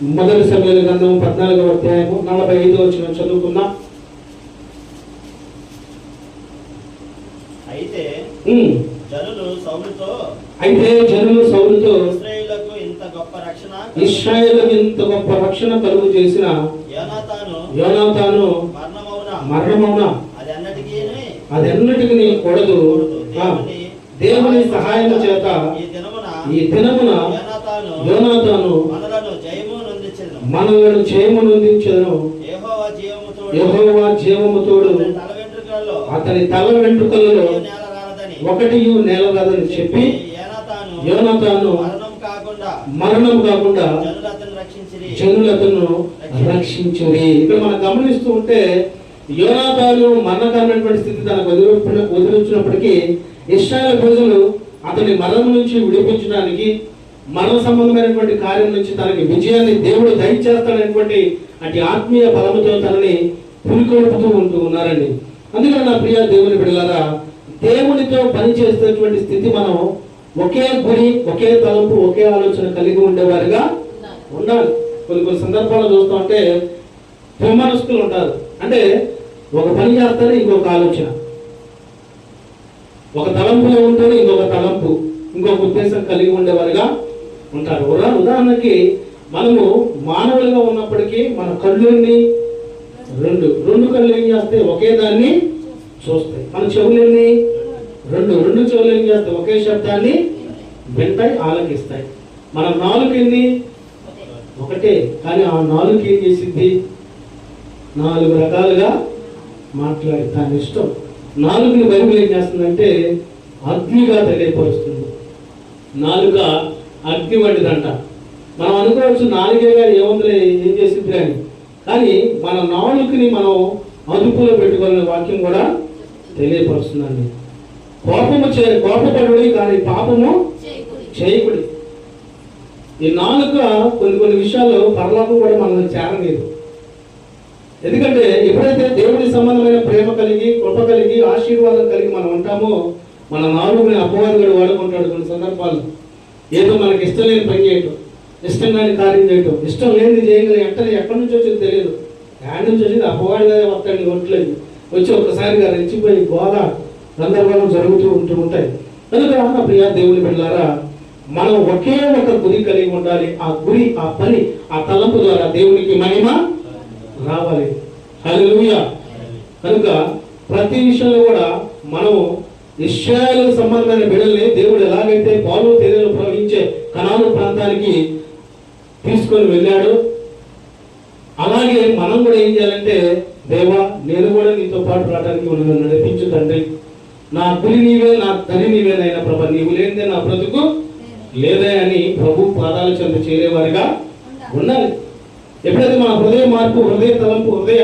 మొదటి సమూయేలు గ్రంథం 14వ అధ్యాయము 45వ వచనం చదువుకుందాం. అయితే జనులు సౌలుతో ఇశ్రాయేలుకు ఇంత గొప్ప రక్షణ కలుగు చేసిన యోనాతాను మరణమౌనా అది ఎన్నటికీ కూడదు. దేవుని సహాయం చేత ఈ దినమున యోనాతాను మనలను జయము నొందించెను. యెహోవా జీవము తోడు అతని తల వెంట్రుకలలో ఒకటి నేలరాదని చెప్పి యోనాతాను మరణం కాకుండా జనులతను రక్షించుడి. ఇక్కడ మనం గమనిస్తూ ఉంటే యోనాతాను మరణకరమైనటువంటి స్థితి తనకు వదిలించినప్పటికీ ఇశ్రాయేలు ప్రజలు అతని మరణం నుంచి విడిపించడానికి, మరణ సంబంధమైనటువంటి కార్యం నుంచి తనకి విజయాన్ని దేవుడు దయచేస్తాడనేటువంటి అటు ఆత్మీయ బలముతో తనని పురికొల్పుతూ ఉంటూ ఉన్నారండి. అందుకని నా ప్రియ దేవుని బిడ్డలారా, దేవునితో పనిచేసేటువంటి స్థితి మనం ఒకే గురి, ఒకే తలంపు, ఒకే ఆలోచన కలిగి ఉండేవారుగా ఉండాలి. కొన్ని సందర్భాల్లో చూస్తూ ఉంటే మనస్కులు ఉంటారు. అంటే ఒక పని చేస్తారు, ఇంకొక ఆలోచన, ఒక తలంపులో ఉంటారు, ఇంకొక తలంపు, ఇంకొక ఉద్దేశం కలిగి ఉండేవారుగా ఉంటారు. ఉదాహరణకి మనము మానవులుగా ఉన్నప్పటికీ మన కళ్ళుని రెండు కళ్ళు ఏం చేస్తాయి? ఒకే దాన్ని చూస్తాయి. మన చెవులన్నీ రెండు చెవులు ఏం చేస్తాయి? ఒకే శబ్దాన్ని వింటాయి, ఆలకిస్తాయి. మన నాలుకని ఒకటే, కానీ ఆ నాలుగు ఏం చేసింది? 4 రకాలుగా మాట్లాడి దాని ఇష్టం. నాలుగుని బైబిల్ ఏం చేస్తుందంటే అగ్నిగా తెలియపరుస్తుంది. నాలుక అగ్ని వంటిదంట. మనం అనుకోవచ్చు నాలుగే గారు ఏముందిలే, ఏం చేసింది అని. కానీ మన నాలుకని మనం అదుపులో పెట్టుకోవాలనే వాక్యం కూడా తెలియపరుస్తుందండి. కోపపడుడి కానీ పాపము చేయకుడి. ఈ నాలుక కొన్ని విషయాలు పరలోకం కూడా మనల్ని చేరలేదు. ఎందుకంటే ఎప్పుడైతే దేవుని సంబంధమైన ప్రేమ కలిగి, కృప కలిగి, ఆశీర్వాదం కలిగి మనం ఉంటామో మన నాలుగుని అపవాదుడు వాడుకుంటాడు. కొన్ని సందర్భాలు ఏదో మనకి ఇష్టం లేని పని చేయటం, ఇష్టం లేని కార్యం చేయటం, ఇష్టం లేనిది చేయగలి వెంటనే ఎక్కడి నుంచి వచ్చింది తెలియదు, యాడ్ నుంచి వచ్చింది అపవాడిగా వస్తాడు. ఒట్లేదు వచ్చి ఒక్కసారిగా రెచ్చిపోయి గోళ గందరగోళం జరుగుతూ ఉంటాయి. కనుక నా ప్రియ దేవుని బిడ్డలారా, మనం ఒకే ఒక గురి కలిగి ఉండాలి. ఆ గురి, ఆ పని, ఆ తలంపు ద్వారా దేవునికి మహిమ రావాలి. హల్లెలూయా. కనుక ప్రతి విషయంలో కూడా మనం ఇశ్రాయేలు సంబంధమైన బిడ్డల్ని దేవుడు ఎలాగైతే పాలు తేనెలు ప్రవహించే కనాను ప్రాంతానికి తీసుకొని వెళ్ళాడు, అలాగే మనం కూడా ఏం చేయాలంటే, దేవా నేను కూడా నీతో పాటు రావడానికి నన్ను నడిపించు తండ్రి, నా గురి నీవే, నా తని నీవేనైనా ప్రభా, నీవు లేనిదే నా బ్రతుకు లేదే అని ప్రభు పాదాల చెంత చేరేవారిగా ఉండాలి. ఎప్పుడైతే మన హృదయ మార్పు, హృదయ తలంపు, హృదయ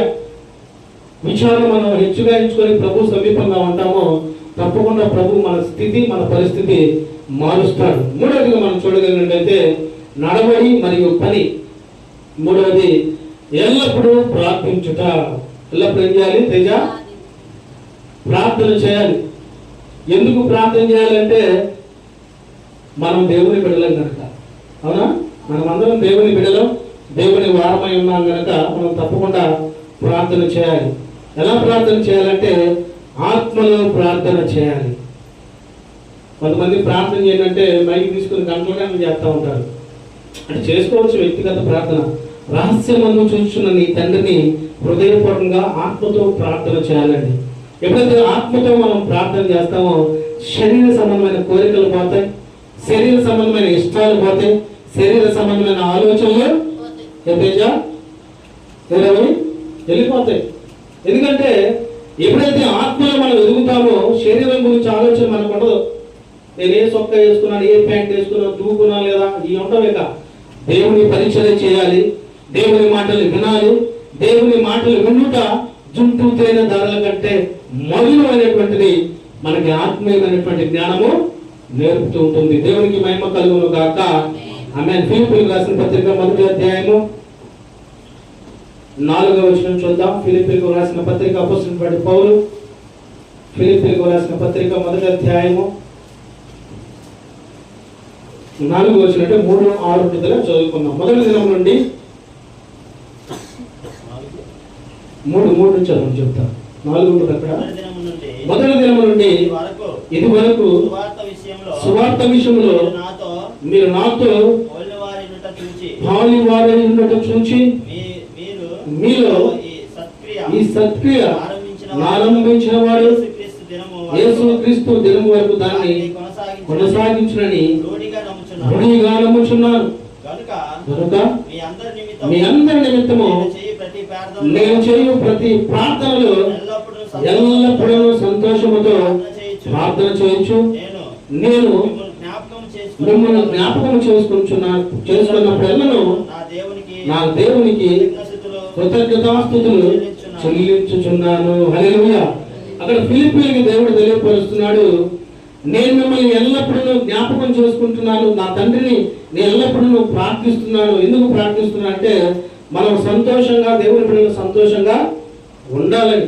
విచారణ మనం హెచ్చుగా ఎంచుకొని ప్రభు సమీపంగా ఉంటామో తప్పకుండా ప్రభు మన స్థితి, మన పరిస్థితి మారుస్తాడు. మూడవదిగా మనం చూడగలిగినట్లయితే నడవడి మరియు పని. మూడవది ఎల్లప్పుడూ ప్రార్థించుట. ఎల్లప్పుడు ఏం చేయాలి? తేజ ప్రార్థన చేయాలి. ఎందుకు ప్రార్థన చేయాలంటే మనం దేవుని బిడ్డలం కనుక. అవునా? మనం అందరం దేవుని బిడ్డలం, దేవుని వారమై ఉన్నాం కనుక మనం తప్పకుండా ప్రార్థన చేయాలి. ఎలా ప్రార్థన చేయాలంటే ఆత్మలో ప్రార్థన చేయాలి. కొంతమంది ప్రార్థన చేయాలంటే మైక్ తీసుకుని గంటలుగా చేస్తూ ఉంటారు. అంటే చేసుకోవచ్చు వ్యక్తిగత ప్రార్థన. రహస్యమందు చూస్తున్న నీ తండ్రిని హృదయపూర్వకంగా ఆత్మతో ప్రార్థన చేయాలండి. ఎప్పుడైతే ఆత్మతో మనం ప్రార్థన చేస్తామో శరీర సంబంధమైన కోరికలు పోతాయి, శరీర సంబంధమైన ఇష్టాలు పోతాయి, శరీర సంబంధమైన ఆలోచనలు వెళ్ళిపోతాయి. ఎందుకంటే ఎప్పుడైతే ఆత్మలో మనం ఎదుగుతామో శరీరం గురించి ఆలోచన మనకు ఉండదు. నేను ఏ సొక్క వేసుకున్నాను, ఏ ప్యాంట్ వేసుకున్నాను, దూకున్నా లేదా, ఈ ఉండవేక. దేవుని పరిచయం చేయాలి, దేవుని మాటలు వినాలి. దేవుని మాటలు వినుట జుంటు తేనె ధారల కంటే మధురమైనటువంటిది. మనకి ఆత్మీయమైనటువంటి జ్ఞానము నేర్పుతూ ఉంటుంది. దేవునికి మహిమ కలుగును గాక. ఆమేన్. ఫిలిప్పీయులకు రాసిన పత్రిక 1వ అధ్యాయము 4వ వచనం చూద్దాం. ఫిలిప్పీయులకు రాసిన పత్రిక అపోస్తలుడైన పౌలు ఫిలిప్పీయులకు రాసిన పత్రిక 1వ అధ్యాయము 4వ వచనం అంటే 3:6 చదువుకుందాం. మొదటి దినం నుండి 3 చదువు చెప్తాను. 4 ఉంటుంది అక్కడ. మొదటి దినం నుండి ఇది వరకు సువార్త విషయంలో మీరు నాతో పాలువారై ఉండట చూచి మీలో ఈ సత్క్రియ ఆరంభించిన వాడు యేసుక్రీస్తు దినము వరకు దాన్ని కొనసాగించునని రూఢిగా నమ్ముచున్నాను. కనుక మీ అందరి నిమిత్తము నేను చేయు ప్రతి ప్రార్థనలో ఎల్లప్పుడూ సంతోషముతో ప్రార్థన చేయొచ్చు. నేను మిమ్మల్ని జ్ఞాపకం చేసుకున్నప్పుడెల్లను నా దేవునికి కృతజ్ఞతాస్తుతులు చెల్లించుచున్నాను. హల్లెలూయా. అక్కడ ఫిలిప్పీయులకు దేవుడు తెలియపరుస్తున్నాడు, నేను మిమ్మల్ని ఎల్లప్పుడూ జ్ఞాపకం చేసుకుంటున్నాను, నా తండ్రిని నేను ఎల్లప్పుడూ ప్రార్థిస్తున్నాను. ఎందుకు ప్రార్థిస్తున్నా అంటే మనం సంతోషంగా, దేవుని బిడ్డలు సంతోషంగా ఉండాలని,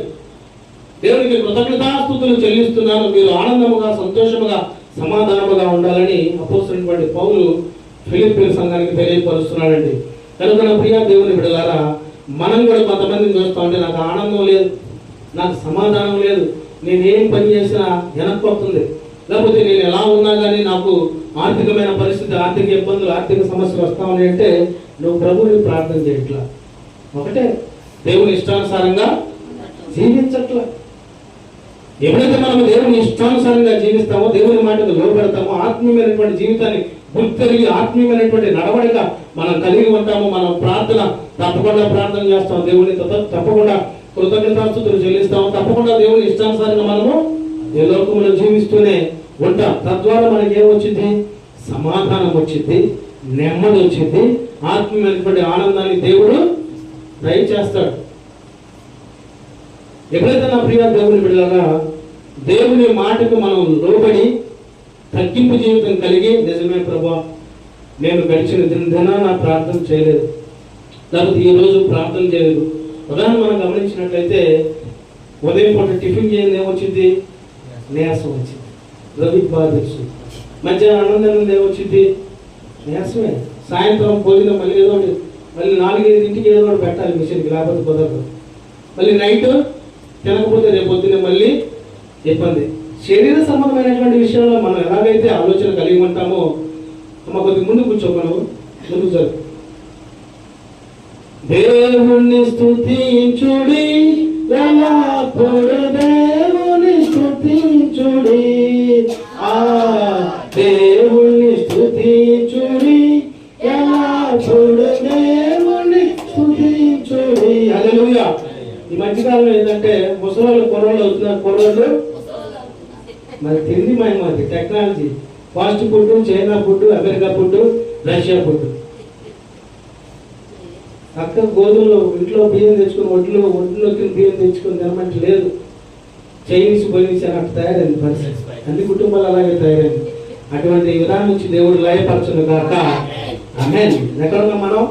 దేవునికి కృతజ్ఞతాస్తుతులు చెల్లిస్తున్నాను, మీరు ఆనందముగా, సంతోషముగా, సమాధానముగా ఉండాలని అపోస్తలుడైన పౌలు ఫిలిప్పీల సంఘానికి తెలియపరుస్తున్నాడండి. కనుక నా ప్రియ దేవుని బిడ్డలారా, మనం కూడా కొంతమందిని చూస్తా ఉంటే నాకు ఆనందం లేదు, నాకు సమాధానం లేదు, నేనేం పని చేసినా వెనక్కి వస్తుంది, లేకపోతే నేను ఎలా ఉన్నా కానీ నాకు ఆర్థికమైన పరిస్థితి, ఆర్థిక ఇబ్బందులు, ఆర్థిక సమస్యలు వస్తా ఉన్నాయి అంటే నువ్వు ప్రభువుని ప్రార్థన చేయట్లా, ఒకటే దేవుని ఇష్టానుసారంగా జీవించట్లా. ఎప్పుడైతే మనం దేవుని ఇష్టానుసారంగా జీవిస్తామో, దేవుని మాటకు లోబడతామో, ఆత్మీయమైనటువంటి జీవితాన్ని గుర్తెరిగి ఆత్మీయమైనటువంటి నడవడిక మనం కలిగి ఉంటాము. మనం ప్రార్థన తప్పకుండా ప్రార్థన చేస్తాం, దేవుని తప్పకుండా కృతజ్ఞతాస్తుతులు చెల్లిస్తాము, తప్పకుండా దేవుని ఇష్టానుసారంగా మనము ఈ లోకంలో జీవిస్తూనే ఉంటాం. తద్వారా మనకి ఏమొచ్చింది? సమాధానం వచ్చింది, నెమ్మది వచ్చింది, ఆత్మీయమైనటువంటి ఆనందాన్ని దేవుడు దయచేస్తాడు. ఎప్పుడైతే నా ప్రియ దేవుని బిడ్డలారా దేవుని మాటకు మనం లోబడి తగ్గింపు జీవితం కలిగి, నిజమే ప్రభా నేను గడిచిన దినాన నా ప్రార్థన చేయలేదు, లేకపోతే ఈరోజు ప్రార్థన చేయలేదు. ఉదాహరణ మనం గమనించినట్లయితే ఉదయం పూట టిఫిన్ చేయండి ఏమొచ్చింది? నీరసం వచ్చింది, రవి బాధించు. మధ్యాహ్నం ఆనందం ఏమొచ్చింది? నీరసమే. సాయంత్రం భోజనం మళ్ళీ ఏదో ఒకటి, మళ్ళీ 4-5 ఏదో ఒకటి పెట్టాలి మిషన్కి, లేకపోతే కుదరదు. మళ్ళీ నైట్ తినకపోతే రేపు పొద్దున్నే మళ్ళీ ఇబ్బంది. శరీర సంబంధమైనటువంటి విషయంలో మనం ఎలాగైతే ఆలోచన కలిగి ఉంటామో, అమ్మ కొద్దిగా ముందు కూర్చోమను, ముందు జరుగు. దేవుణ్ణి స్తుతించుడి, ఎల్లప్పుడూ దేవుని స్తుతించుడి, ఆ దేవుణ్ణి స్తుతించుడి, ఎల్లప్పుడూ దేవుని స్తుతించుడి. హల్లెలూయా. ఈ మధ్యకాలంలో ఏంటంటే ముసలోళ్ళు కుర్రోళ్ళు అవుతున్నారు, కుర్రోళ్ళు మరి తిండి మహిమది technology, fast food, China food, America food, Russia food. అక్క గోధుమలు ఇంట్లో బియ్యం తెచ్చుకుని ఒడ్లోకి బియ్యం తెచ్చుకొని తినమంటే లేదు, చైనీస్ పోయినీస్ అని అట్లా తయారైంది పరిస్థితి. అన్ని కుటుంబాలు అలాగే తయారైంది. అటువంటి విధానం నుంచి దేవుడు లయపరచును కాక. ఆమేన్. ఎక్కడున్నాం మనం?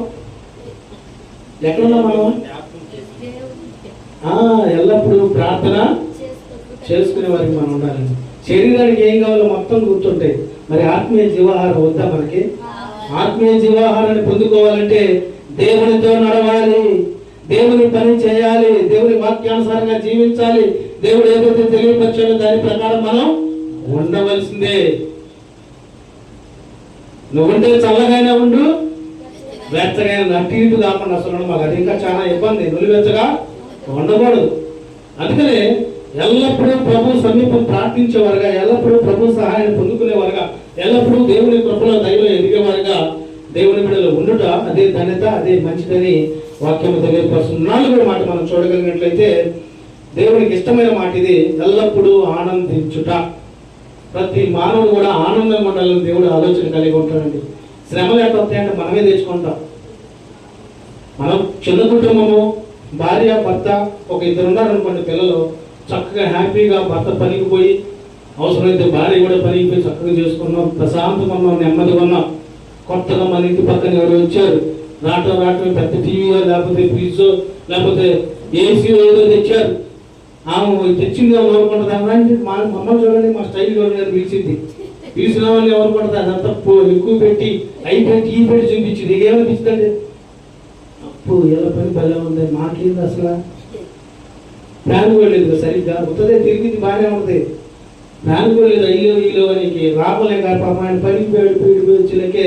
ఎల్లప్పుడూ ప్రార్థన చేసుకునే వారికి మనం ఉండాలి. శరీరానికి ఏం కావాలో మొత్తం గుర్తుంటాయి. మరి ఆత్మీయ జీవాహారం వద్దా మనకి? ఆత్మీయ జీవాహారాన్ని పొందుకోవాలంటే దేవునితో నడవాలి, దేవుని పని చేయాలి, దేవుని వాక్యానుసారంగా జీవించాలి. దేవుడు ఏదైతే తెలియపరిచాడో దాని ప్రకారం మనం ఉండవలసిందే. నువ్వుంటే చల్లగానే ఉండు, వెచ్చగా అటు ఇటు కాకుండా అసలు మాకు అది ఇంకా చాలా ఇబ్బంది. నులివెచ్చగా ఉండకూడదు. అందుకనే ఎల్లప్పుడూ ప్రభు సమీపం ప్రార్థించేవారుగా, ఎల్లప్పుడూ ప్రభు సహాయాన్ని పొందుకునేవారుగా, ఎల్లప్పుడూ దేవుని కృపలో దయలో ఎదిగేవారుగా దేవుని బిడ్డలు ఉండుట అదే ధన్యత, అదే మంచిదని వాక్యం తెలియపరుస్తుంది. 4వ మాట మనం చూడగలిగినట్లయితే దేవునికి ఇష్టమైన మాట ఇది, ఎల్లప్పుడూ ఆనందించుట. ప్రతి మానవుడు కూడా ఆనందంగా ఉండాలని దేవుడు ఆలోచన కలిగి ఉంటాడండి. శ్రమలు ఎట్లా వస్తాయంటే మనమే తెచ్చుకుంటాం. మనం చిన్న కుటుంబము, భార్య భర్త, ఒక 2 ఉన్నారనుకోండి పిల్లలు, చక్కగా హ్యాపీగా భర్త పనికి పోయి, అవసరమైతే భార్య కూడా పనికి పోయి చక్కగా చేసుకున్నాం, ప్రశాంతంగా ఉన్నాం, నెమ్మదిగా ఉన్నాం. కొత్తగా మన ఇంటి పక్కన ఎవరు వచ్చారు, రావటం పెద్ద టీవీయో లేకపోతే ఫ్రిడ్జో లేకపోతే ఏసీయో ఏదో తెచ్చారు, ఆమె తెచ్చింది అనుకుంటుంది. అలాంటి మమ్మల్ని చూడండి, మా స్టైల్ చూడండి అని పిలిచింది. తీసిన వాళ్ళు ఎవరు పడతారు అదంతా ఎక్కువ పెట్టి అయి పెట్టి ఈ పెట్టి చూపించింది ఇక ఏమనిపిస్తుంది అప్పు ఎలా పని భలే ఉంది మాకేంది అసలు ప్లాన్ కూడా లేదు సరిగ్గా ఉత్తదే తిరిగింది బాగానే ఉంటుంది ప్లాన్ కూడా లేదు అయ్యో వీళ్ళు అని రాపలే కాదు పాప ఆయన పనికి పీడి వచ్చేలకే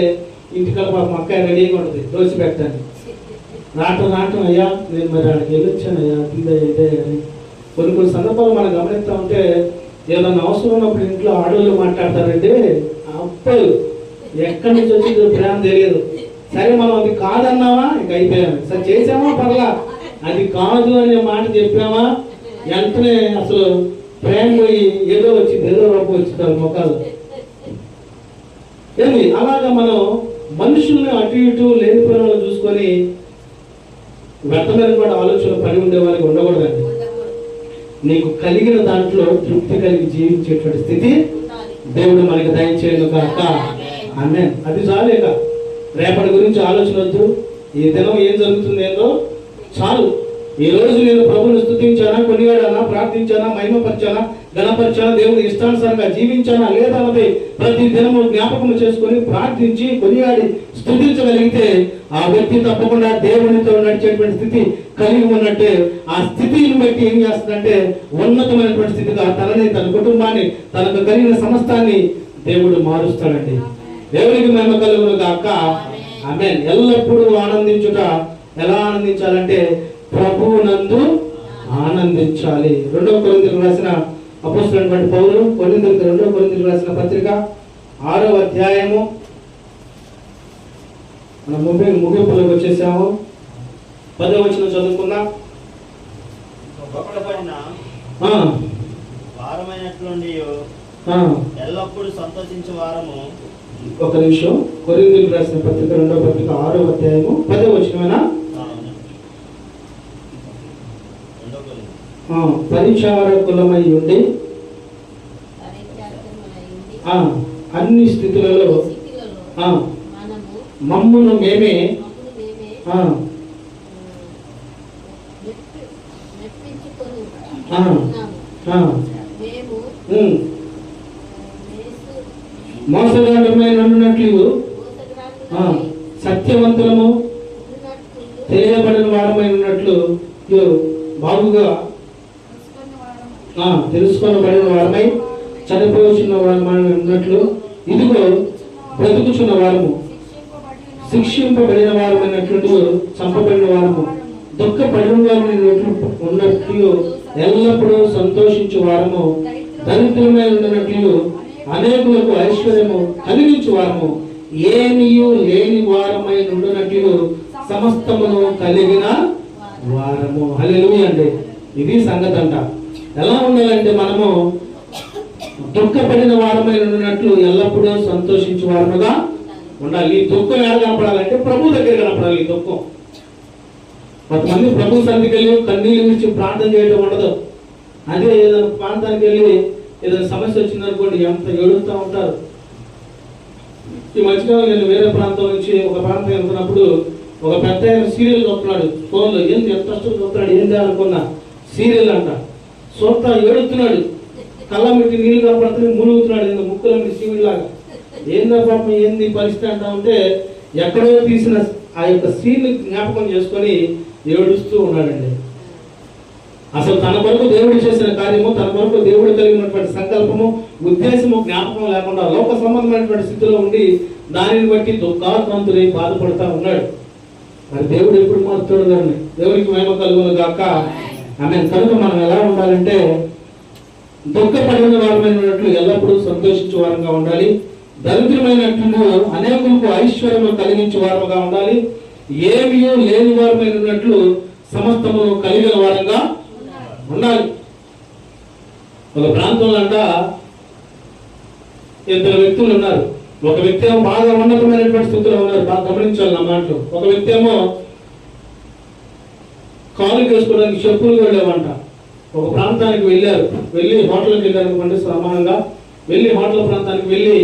ఇంటికల్ పాప అక్క రెడీగా ఉంటుంది దోశ పెట్టాను రావటం అయ్యా నేను మరి అక్కడికి వెళ్ళొచ్చాను అయ్యా తీదైతే అని కొన్ని సందర్భాలు మనం గమనిస్తూ ఉంటే ఏదన్నా అవసరం ఉన్నప్పుడు ఇంట్లో ఆడవాళ్ళు మాట్లాడతారంటే అప్పలు ఎక్కడి నుంచి వచ్చిందో ప్రేమ తెలియదు సరే మనం అది కాదన్నావా ఇంక అయిపోయాము సరే చేసామా పర్లా అది కాదు అనే మాట చెప్పామా వెంటనే అసలు ప్రేమ పోయి ఏదో వచ్చింది ఏదో రూపం వచ్చింది మొక్కలు ఏంది అలాగా మనం మనుషుల్ని అటు ఇటు లేని పనులు చూసుకొని వ్యర్థమైన కూడా ఆలోచన పడి ఉండే వాళ్ళకి ఉండకూడదండి నీకు కలిగిన దాంట్లో తృప్తి కలిగి జీవించేటువంటి స్థితి దేవుడు మనకి దయచేయను కాక ఆమేన్. అది చాలేక రేపటి గురించి ఆలోచన వద్దు ఈ దినం ఏం జరుగుతుంది ఏందో చాలు ఈ రోజు నేను ప్రభువుని స్తుతించానా కొనియాడానా ప్రార్థించానా మహిమపరిచానా ఘనపరిచానా దేవుని ఇష్టానుసారంగా జీవించానా లేదా అన్నది ప్రతి దినము జ్ఞాపకం చేసుకొని ప్రార్థించి కొనియాడి స్తుతించగలిగితే ఆ వ్యక్తి తప్పకుండా దేవునితో నడిచేటువంటి స్థితి కలిగి ఉన్నట్టే ఆ స్థితిని బట్టి ఏం చేస్తుందంటే ఉన్నతమైనటువంటి స్థితిగా తనని తన కుటుంబాన్ని తనకు కలిగిన సమస్తాన్ని దేవుడు మారుస్తాడండి. దేవునికి మహిమ కలుగును గాక ఆమేన్. ఎల్లప్పుడూ ఆనందించుట ఎలా ఆనందించాలంటే ప్రభువునందు ఆనందించాలి. 2వ కొరింథీయులకు రాసిన అపోస్తలుడైన పౌలు కొరింథీయులకు 2వ కొరింథీయులకు రాసిన పత్రిక 6వ అధ్యాయము మనం ముగింపులోకి వచ్చేసాము. 10వ వచనం చదువుకుందాం. వారమైనట్లుండి ఎల్లప్పుడూ సంతోషించే వారము. ఒక నిమిషం. కొరింథీయులకు రాసిన పత్రిక 2వ పత్రిక 6వ అధ్యాయము 10వ వచనమేనా? పరిచారకులమై ఉండి అన్ని స్థితులలో మమ్మును మేమే మోసగాళ్ళమై ఉన్నట్లు సత్యవంతులము తెలియబడిన వారమై ఉన్నట్లు బాగుగా తెలుసుకొనబడిన వారమై చనిపోచున్న వారమై ఉన్నట్లు ఇదిగో బ్రతుకుచున్న వారము శిక్షింపబడిన వారమైనట్లు చంపబడిన వారము దుఃఖపడిన వారమైనట్లు ఉన్నట్లు ఎల్లప్పుడూ సంతోషించు వారము దరిద్రమై ఉన్నట్లు అనేకులకు ఐశ్వర్యము కలిగించు వారము ఏమీయు లేని వారమై నుండినట్లు సమస్తమును కలిగిన వారము. హల్లెలూయా అండి. ఇది సంగతి అంట. ఎలా ఉండాలంటే మనము దుఃఖపడిన వారమై ఉన్నట్లు ఎల్లప్పుడూ సంతోషించే వారముగా ఉండాలి. ఈ దుఃఖం ఎలా కనపడాలంటే ప్రభు దగ్గర కనపడాలి. ఈ దుఃఖం కొంతమంది ప్రభు సన్నిధికి వెళ్ళి కన్నీళ్ళు విడిచి ప్రార్థన చేయడం ఉండదు. అదే ఏదైనా ప్రాంతానికి వెళ్ళి ఏదైనా సమస్య వచ్చిందనుకోండి ఎంత ఏడుస్తూ ఉంటారు. ఈ మధ్యకాలం నేను వేరే ప్రాంతం నుంచి ఒక ప్రాంతం వెళ్తున్నప్పుడు ఒక పెద్ద సీరియల్ చూస్తున్నాడు ఫోన్లో. ఏంటి ఎంత కష్టం చూస్తున్నాడు ఏంటి అనుకున్నా. సీరియల్ అంట సొంత ఏడుతున్నాడు. కళ్ళ పెట్టి నీళ్ళు కనపడుతుంది మునుగుతున్నాడు ముక్కుల మీద సీరియల్లాగా. ఏందో పాపం ఏంది పరిస్థితి అంటా ఉంటే ఎక్కడో తీసిన ఆ యొక్క సీన్ జ్ఞాపకం చేసుకొని ఏడుస్తూ ఉన్నాడండి. అసలు తన కొరకు దేవుడు చేసిన కార్యము, తన కొరకు దేవుడు కలిగినటువంటి సంకల్పము, ఉద్దేశము, జ్ఞాపకం లేకుండా లోక సంబంధమైనటువంటి స్థితిలో ఉండి దానిని బట్టి దుఃఖాక్రాంతులై బాధపడతా ఉన్నాడు. మరి దేవుడు ఎప్పుడు మారుతాడు కానీ దేవుడికి మహిమ కలుగును గాక ఆమేన్. కనుక మనం ఎలా ఉండాలంటే దుఃఖపడిన వారమైనట్లు ఎల్లప్పుడూ సంతోషించే వారంగా ఉండాలి. దరిద్రమైనట్లు అనేకులకు ఐశ్వర్యము కలిగించే వారముగా ఉండాలి. ఏమీ లేని వారమైనట్లు సమస్తము కలిగిన వారంగా ఉండాలి. ఒక ప్రాంతంలో అంట ఇద్దరు వ్యక్తులు ఉన్నారు. ఒక వ్యక్తి ఏమో బాగా ఉన్నతమైనటువంటి స్థితిలో ఉన్నారు. బాగా గమనించాలి నా మాటలు. ఒక వ్యక్తి ఏమో కాలు వేసుకోవడానికి చెప్పులు వెళ్ళేవంట. ఒక ప్రాంతానికి వెళ్ళారు. వెళ్ళి హోటల్కి వెళ్ళారు అనుకోండి. సమానంగా వెళ్ళి హోటల్ ప్రాంతానికి వెళ్ళి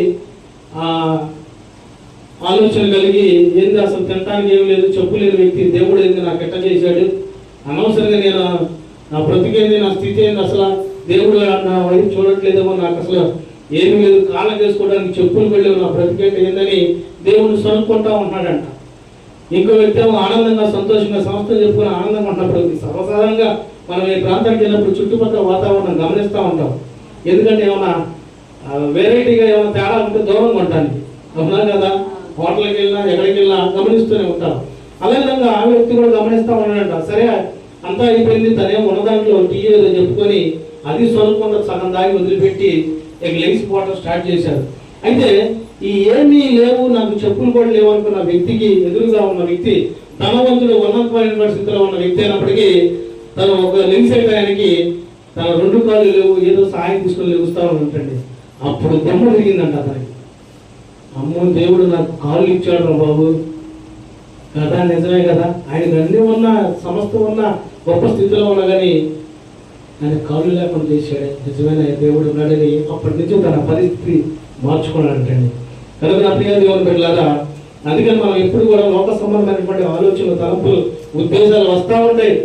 ఆలోచన కలిగి ఏంది అసలు తినడానికి ఏమి లేదు, చెప్పు లేని వ్యక్తి దేవుడు ఏంది నాకు ఎట్ట చేశాడు, అనవసరంగా నేను నా బ్రతికేంది, నా స్థితి ఏంది, అసలు దేవుడు నా వైపు చూడట్లేదేమో, నాకు అసలు ఏమి లేదు, కాళ్ళకి వేసుకోవడానికి చెప్పులు వెళ్ళి నా బ్రతికేట ఏందని దేవుడిని సనుక్కుంటా ఉన్నాడంట. ఇంకో వ్యక్తి ఏమో ఆనందంగా సంతోషంగా సంస్థలు చెప్పుకుని ఆనందంగా ఉన్నప్పుడు సర్వసాధారణంగా మనం ఈ ప్రాంతానికి వెళ్ళినప్పుడు చుట్టుపక్కల వాతావరణం గమనిస్తూ ఉంటాం. ఎందుకంటే ఏమన్నా వెరైటీగా ఏమైనా తేడా ఉంటే దూరంగా ఉంటానికి, అవునా కదా? హోటల్కి వెళ్ళినా ఎక్కడికి వెళ్ళినా గమనిస్తూనే ఉంటాం. అదే విధంగా ఆ వ్యక్తి కూడా గమనిస్తూ ఉన్నాడంట. సరే అంతా అయిపోయింది, తనేమో ఉన్న దాంట్లో టీ ఏదో చెప్పుకొని అది సొనుకుండా సగం దాగి వదిలిపెట్టి ఇక లేచిపోవటం స్టార్ట్ చేశారు. అయితే ఈ ఏమీ లేవు, నాకు చెప్పులు కూడా లేవు అనుకున్న వ్యక్తికి ఎదురుగా ఉన్న వ్యక్తి ధనవంతుడు, ఉన్నతమైన స్థితిలో ఉన్న వ్యక్తి అయినప్పటికీ తను ఒక లెగిసే టయానికి తన 2 కాళ్ళు లేవు, ఏదో సాయం తీసుకొని లెగుస్తా ఉంటండి. అప్పుడు దెమ్మ తిరిగిందంట అతనికి. అమ్మో, దేవుడు నాకు కాళ్ళు ఇచ్చాడు రా బాబు కదా, నిజమే కదా, ఆయనకు అన్నీ ఉన్నా సమస్తం ఉన్నా గొప్ప స్థితిలో ఉన్నా కానీ ఆయన కాళ్ళు లేకుండా చేశాడు. నిజమైన దేవుడు ఉన్నాడని అప్పటి నుంచి తన పరిస్థితి మార్చుకున్నాడంటండి. కనుక నా ప్రియ దేవుని బిడ్డలారా, అందుకని మనం ఎప్పుడు కూడా లోక సంబంధమైనటువంటి ఆలోచనలు, తలంపులు, ఉద్దేశాలు వస్తూ ఉంటాయి.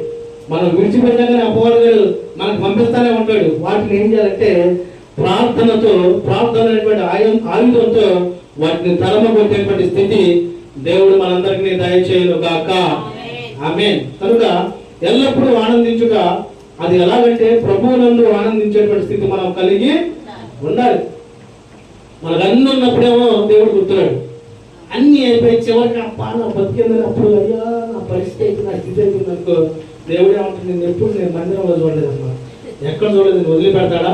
మనం విడిచిపెట్టగానే అపవాదులు మనకు పంపిస్తానే ఉంటాడు. వాటిని ఏం చేయాలంటే ప్రార్థనతో, ప్రార్థన అనేటువంటి ఆయుధంతో వాటిని తరమగొట్టేటువంటి స్థితి దేవుడు మనందరికీ దయచేయును గాక. ఆమేన్. కనుక ఎల్లప్పుడూ ఆనందించుట, అది ఎలాగంటే ప్రభువునందు ఆనందించేటువంటి స్థితి మనం కలిగి ఉండాలి. మనకు అన్ని ఉన్నప్పుడేమో దేవుడు గుర్తున్నాడు, అన్ని అయిపోయి చివరికి అప్పా నా బతికిందని అప్పుడు అయ్యా నా పరిస్థితి అయితే, నా స్థితి అయిపోయింది అనుకో, దేవుడు ఏమంటుంది, నేను ఎప్పుడు నేను మందిరంలో చూడలేదమ్మా, ఎక్కడ చూడలేదు, నేను వదిలిపెడతాడా?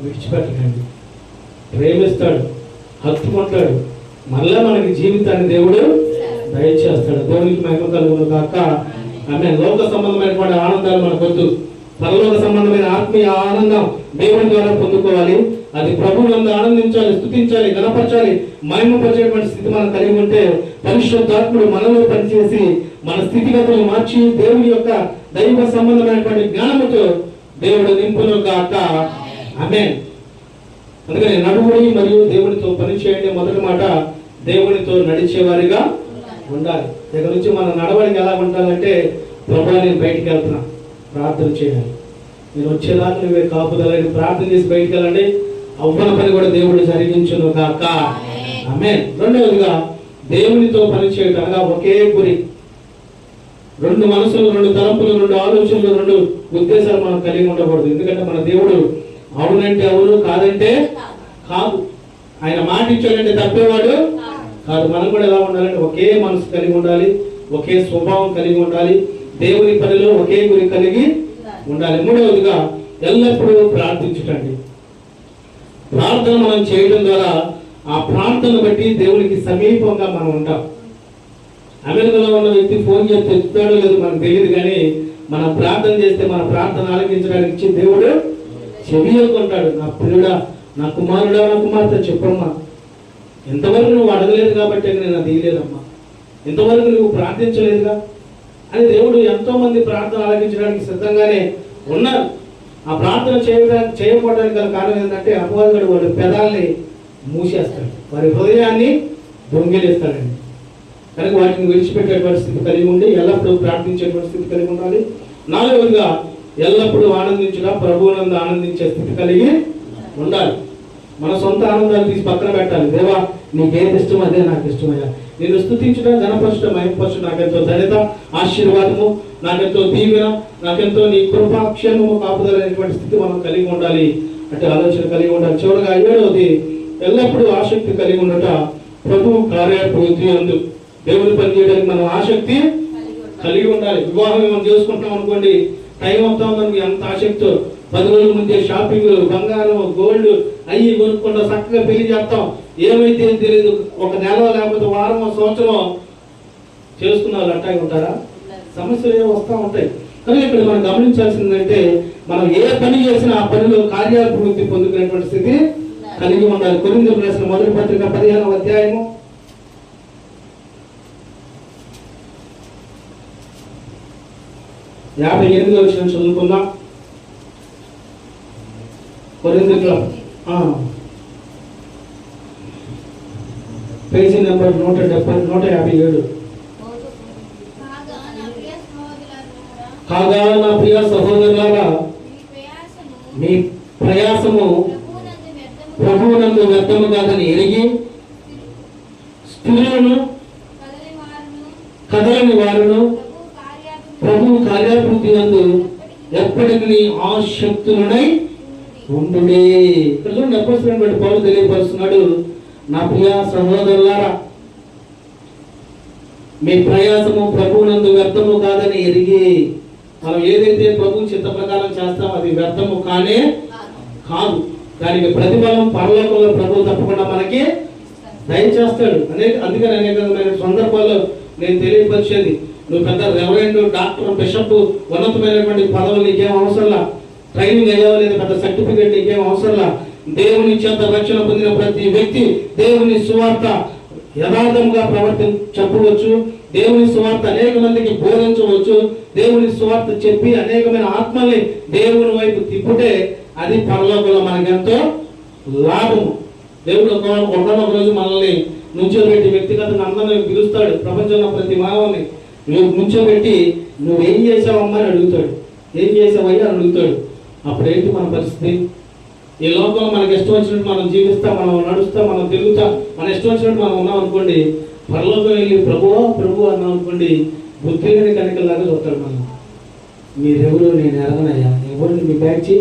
విడిచిపెట్టకండి. ప్రేమిస్తాడు, హత్తుకుంటాడు, మళ్ళా మనకి జీవితాన్ని దేవుడు దయచేస్తాడు. దేవునికి మహిమ కలుగును కాక. ఆమె లోక సంబంధమైనటువంటి ఆనందాలు మనకొద్దు. పరలోక సంబంధమైన ఆత్మీయ ఆనందం దేవుని ద్వారా పొందుకోవాలి. అది ప్రభువునందు ఆనందించాలి, స్తుతించాలి, గణపరచాలి, మహిమపరిచేటువంటి స్థితి మనం కలిగి ఉంటే పరిశుద్ధాత్ముడు మనలో పనిచేసి మన స్థితిగతులను మార్చి దేవుని యొక్క దైవ సంబంధమైనటువంటి జ్ఞానముతో దేవుడు నింపును కాక. ఆమేన్. అందుకని నడువుడి మరియు దేవునితో పని చేయండి. మొదటి మాట, దేవునితో నడిచేవారిగా ఉండాలి. దగ్గర నుంచి మన నడవడికి ఎలా ఉండాలంటే, ప్రభా నేను బయటికి వెళ్తున్నా, ప్రార్థన చేయాలి, నేను వచ్చేదాకా నువ్వే కాపుదలని ప్రార్థన చేసి బయటికి వెళ్ళండి. అవ్వన పని కూడా దేవుడు జరిగించును కాక. ఆమేన్. రెండవదిగా దేవునితో పని చేయడం అనగా ఒకే గురి, 2 మనసులు, 2 తలంపులు, 2 ఆలోచనలు, 2 ఉద్దేశాలు మనం కలిగి ఉండకూడదు. ఎందుకంటే మన దేవుడు అవునంటే అవును, కాదంటే కాదు. ఆయన మాట ఇచ్చాడంటే తప్పేవాడు కాదు. మనం కూడా ఎలా ఉండాలంటే ఒకే మనసు కలిగి ఉండాలి, ఒకే స్వభావం కలిగి ఉండాలి, దేవుని పనిలో ఒకే గురి కలిగి ఉండాలి. మూడవదిగా ఎల్లప్పుడూ ప్రార్థించటండి. ప్రార్థన మనం చేయడం ద్వారా ఆ ప్రార్థన బట్టి దేవునికి సమీపంగా మనం ఉంటాం. అమెరికాలో ఉన్న వ్యక్తి ఫోన్ చేస్తే ఎత్తుతాడో లేదు మనకు తెలియదు, కానీ మనం ప్రార్థన చేస్తే మన ప్రార్థన ఆలకించడానికి ఇచ్చి దేవుడు చెవియొక్కుంటాడు. నా ప్రియుడా, నా కుమారుడా, నా కుమార్తె చెప్పమ్మా, ఇంతవరకు నువ్వు అడగలేదు కాబట్టి నేను అది ఇయ్యలేదమ్మా, ఇంతవరకు నువ్వు ప్రార్థించలేదుగా అని దేవుడు ఎంతో మంది ప్రార్థన ఆలకించడానికి సిద్ధంగానే ఉన్నారు. ఆ ప్రార్థన చేయకపోవడానికి గల కారణం ఏంటంటే అపవాదుడు వాడి పెదాలని మూసేస్తాడు, వారి హృదయాన్ని దొంగిలిస్తాడండి. కనుక వాటిని విడిచిపెట్టేటువంటి స్థితి కలిగి ఉండి ఎల్లప్పుడూ ప్రార్థించేటువంటి స్థితి కలిగి ఉండాలి. నాలుగవదిగా ఎల్లప్పుడూ ఆనందించుట, ప్రభువునందు ఆనందించే స్థితి కలిగి ఉండాలి. మన సొంత ఆనందాలు తీసి పక్కన పెట్టాలి. దేవా నీకేది ఇష్టం అదే నాకు ఇష్టమయ్యా, నేను స్తుతించుట, గణపరచుట, మహిమపరచుట నాకెంతో ధన్యత, ఆశీర్వాదము, నాకెంతో దీవెన, నాకెంతో నీ కృపాక్షేమము, కాపుదలైనటువంటి స్థితి మనం కలిగి ఉండాలి. అంటే ఆలోచన కలిగి ఉండాలి. చివరగా 7వది ఎల్లప్పుడూ ఆసక్తి కలిగి ఉండట, ప్రభువు కార్యప్రవృత్తి అందు దేవుని పని చేయడానికి మనం ఆసక్తి కలిగి ఉండాలి. వివాహం మనం చేసుకుంటాం అనుకోండి, టైం అవుతా ఉందని ఎంత ఆసక్తితో 10 రోజుల ముందే షాపింగ్, బంగారం, గోల్డ్ అయ్యి కొనుక్కుంటా చక్కగా పెళ్లి చేస్తాం. ఏమైతే తెలియదు, ఒక నెల లేకపోతే వారమో సంవత్సరం చేసుకున్న వాళ్ళు అట్టాగే ఉంటారా? సమస్యలు ఏమో వస్తూ ఉంటాయి. కానీ ఇక్కడ మనం గమనించాల్సిందంటే మనం ఏ పని చేసినా ఆ పనిలో కార్యాభివృద్ధి పొందుకునేటువంటి స్థితి కలిగి ఉండాలి. కొరింథీయులకు రాసిన మొదటి పత్రిక 15వ అధ్యాయము 58వ వచనం చదువుకుందాం. కొరింథీయులకు పేజీ నెంబర్ 157. కాగా నా ప్రియ సహోదరులారా, మీ ప్రయాసము ప్రభువునందు వ్యర్థము కాదని ఎరిగి స్త్రీలను కదలని వారును ప్రభు కార్యాభివృద్ధి నందు ఎప్పటికీ ఆసక్తులనై ఉండుడే. ఇక్కడ చూడండి అపోస్తలుడైన పౌలు తెలియపరుస్తున్నాడు, నా ప్రియ సహోదరులారా, మీ ప్రయాసము ప్రభువునందు వ్యర్థము కాదని ఎరిగి. మనం ఏదైతే ప్రభు చిత్త ప్రకారం చేస్తామో అది వ్యర్థము కానే కాదు. దానికి ప్రతిఫలం పరలోకంలో ప్రభు తప్పకుండా మనకి దయచేస్తాడు. అందుకని అనేకమైన సందర్భాల్లో నేను తెలియపరిచేది, నువ్వు పెద్ద రెవరెండ్, డాక్టర్, బిషప్, ఉన్నతమైనటువంటి పదవులు నీకేం అవసరంలా, ట్రైనింగ్ అయ్యావా లేదా పెద్ద సర్టిఫికేట్ నీకేం అవసరంలా. దేవుని చేత రక్షణ పొందిన ప్రతి వ్యక్తి దేవుని సువార్త యథార్థంగా చెప్పవచ్చు, దేవుని సువార్త అనేక మందికి బోధించవచ్చు, దేవుని సువార్త చెప్పి అనేకమైన ఆత్మల్ని దేవుని వైపు తిప్పుటే అది పరలోకంలో మనకెంతో లాభము. దేవుడు ఒకనొక రోజు మనల్ని నుంచోబెట్టి వ్యక్తిగతంగా అందరిని పిలుస్తాడు. ప్రపంచంలో ప్రతి మానవుని నువ్వు నుంచోబెట్టి నువ్వేం చేసావమ్మా అని అడుగుతాడు, ఏం చేసావయ్యా అని అడుగుతాడు. అప్పుడేంటి మన పరిస్థితి? ఈ లోకంలో మనకి ఇష్టం వచ్చినట్టు మనం జీవిస్తాం, మనం నడుస్తాం, మనం తిరుగుతాం, మన ఇష్టం వచ్చినట్టు మనం ఉన్నాం అనుకోండి. పరలోకం వెళ్ళి ప్రభువా ప్రభు అన్నాం అనుకోండి, బుద్ధి లేని కనికల్లాగా చూస్తాడు మనం. మీరెవరు నేను ఎరగనయ్యా, ఎవరిని మీ బ్యాచి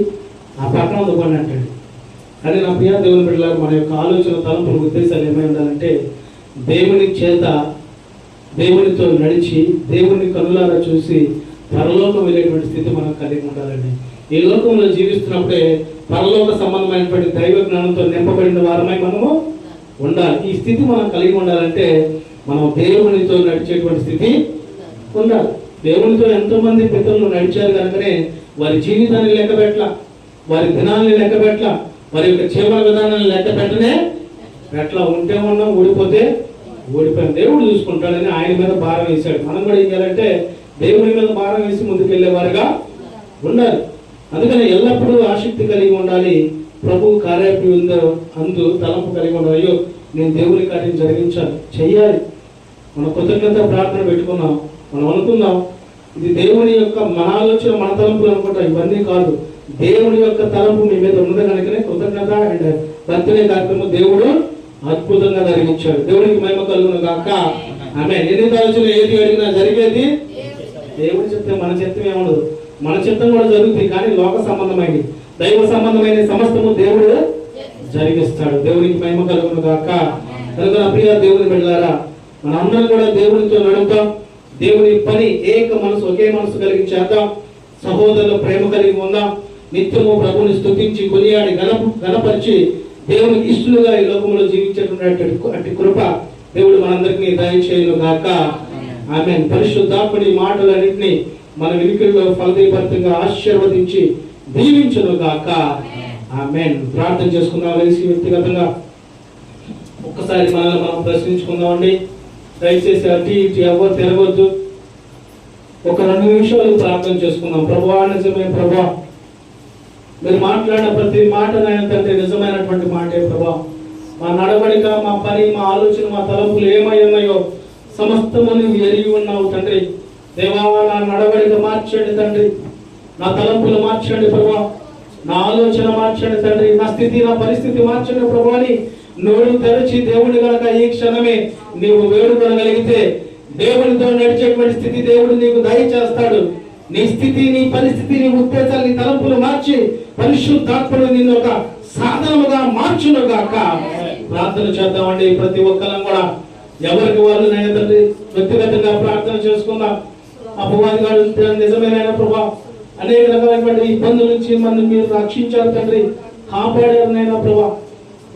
ఆ పక్కన ఉందుకోండి అంటాడు. కానీ నా ప్రియ దేవుని బిడ్డలారా, మన యొక్క ఆలోచన, తలంపుల ఉద్దేశాలు ఏమై ఉండాలంటే దేవుని చేత దేవునితో నడిచి దేవుని కనులారా చూసి పరలోకం వెళ్ళేటువంటి స్థితి మనం కలిగి ఉండాలండి. ఈ లోకంలో జీవిస్తున్నప్పుడే పరలోక సంబంధమైనటువంటి దైవ జ్ఞానంతో నింపబడిన వారమై మనము ఉండాలి. ఈ స్థితి మనం కలిగి ఉండాలంటే మనం దేవునితో నడిచేటువంటి స్థితి ఉండాలి. దేవునితో ఎంతో మంది పితరులు నడిచారు కనుకనే వారి జీవితాన్ని లెక్క పెట్టల, వారి దినాన్ని లెక్క పెట్టల, వారి యొక్క జీవన విధానాన్ని లెక్క పెట్టలా. ఉంటే ఉన్నాం, ఓడిపోతే ఓడిపోయాం, దేవుడు చూసుకుంటాడని ఆయన మీద భారం వేశాడు. మనం కూడా ఏం చేయాలంటే దేవుని మీద భారం వేసి ముందుకెళ్లేవారుగా ఉండాలి. అందుకని ఎల్లప్పుడూ ఆసక్తి కలిగి ఉండాలి. ప్రభు కార్యాభివృద్ధి అందు తలంపు కలిగి ఉండాలి. అయ్యో నేను దేవుని కార్యం జరిగించాలి, చెయ్యాలి. మన కృతజ్ఞత ప్రార్థన పెట్టుకున్నాం, మనం అనుకుందాం ఇది దేవుని యొక్క మన ఆలోచన, మన తలంపులు అనుకుంటాం. ఇవన్నీ కాదు, దేవుని యొక్క తలంపు మీ మీద ఉన్నది కనుకనే కృతజ్ఞత అండ్ బర్త్డే కార్యక్రమం దేవుడు అద్భుతంగా జరిగించాడు. దేవునికి మహిమ కలుగును గాక. ఆమె ఎన్ని ఆలోచన ఏది అడిగినా జరిగేది దేవుడి చిత్తం, మన చిత్తం ఏముండదు. మన చిత్తం కూడా జరుగుతుంది, కానీ లోక సంబంధమైనది, దైవ సంబంధమైన సమస్తము దేవుడు జరిగిస్తాడు. దేవునికి మహిమ కలుగును గాక. కనుక ప్రియ దేవుని బిడ్డలారా, మన అందరం కూడా దేవునితో నడుపుతాం. దేవుని పని ఏక మనసు, ఒకే మనసు కలిగి చేద్దాం. సహోదరుల ప్రేమ కలిగి ఉందాం. నిత్యము ప్రభుని స్తుతించి కొనియాడి గణపరిచి దేవునికి ఇష్టలుగా ఈ లోకంలో జీవించేటువంటి కృప దేవుడు మనందరికీ దయచేయును గాక. ఆమేన్. పరిశుద్ధాత్ముడి మాటలన్నింటినీ మన వినికిడిలో ఫలదీభరితంగా ఆశీర్వదించి దీవించును గాక. ఆమేన్. ప్రార్థన చేసుకుందాం. లేచి వ్యక్తిగతంగా ఒక్కసారి మనల్ని మనం ప్రశ్నించుకుందామండి. దయచేసి అటు ఇటు ఎవరు తిరగొద్దు. ఒక 2 నిమిషాలు ప్రార్థన చేసుకుందాం. ప్రభువా, నిజమే ప్రభువా, మీరు మాట్లాడిన ప్రతి మాట నాయన తండ్రి నిజమైనటువంటి మాటే ప్రభువా. మా నడవడిక, మా పని, మా ఆలోచన, మా తలంపులు ఏమై ఉన్నాయో సమస్తము నువ్వు ఎరిగి ఉన్నావు తండ్రి. దేవా, నా నడవడిక మార్చండి తండ్రి, నా తలంపులు మార్చండి ప్రభువా, నా ఆలోచన మార్చండి తండ్రి, నా స్థితి, నా పరిస్థితి మార్చండి ప్రభువా అని నోరు తెరచి దేవుని కనుక ఈ క్షణమే నీవు వేడుకొనగలిగితే దేవునితో నడిచేటువంటి స్థితి దేవుడు నీకు దయచేస్తాడు. నీ స్థితి, నీ పరిస్థితి, నీ ఉద్దేశాలు, నీ తలంపులు మార్చి పరిశుద్ధాత్ముడు నిన్ను ఒక సాధనముగా మార్చును గాక. ప్రార్థన చేద్దామండి. ప్రతి ఒక్కరం కూడా ఎవరికి వాళ్ళు నైనా తండ్రి వ్యక్తిగతంగా ప్రార్థన చేసుకుందాం. అపవాది గారు నిజమైన ప్రభా, అనేక రకాలైనటువంటి ఇబ్బందుల నుంచి మనం మీరు రక్షించారు తండ్రి, కాపాడారు నైనా ప్రభా.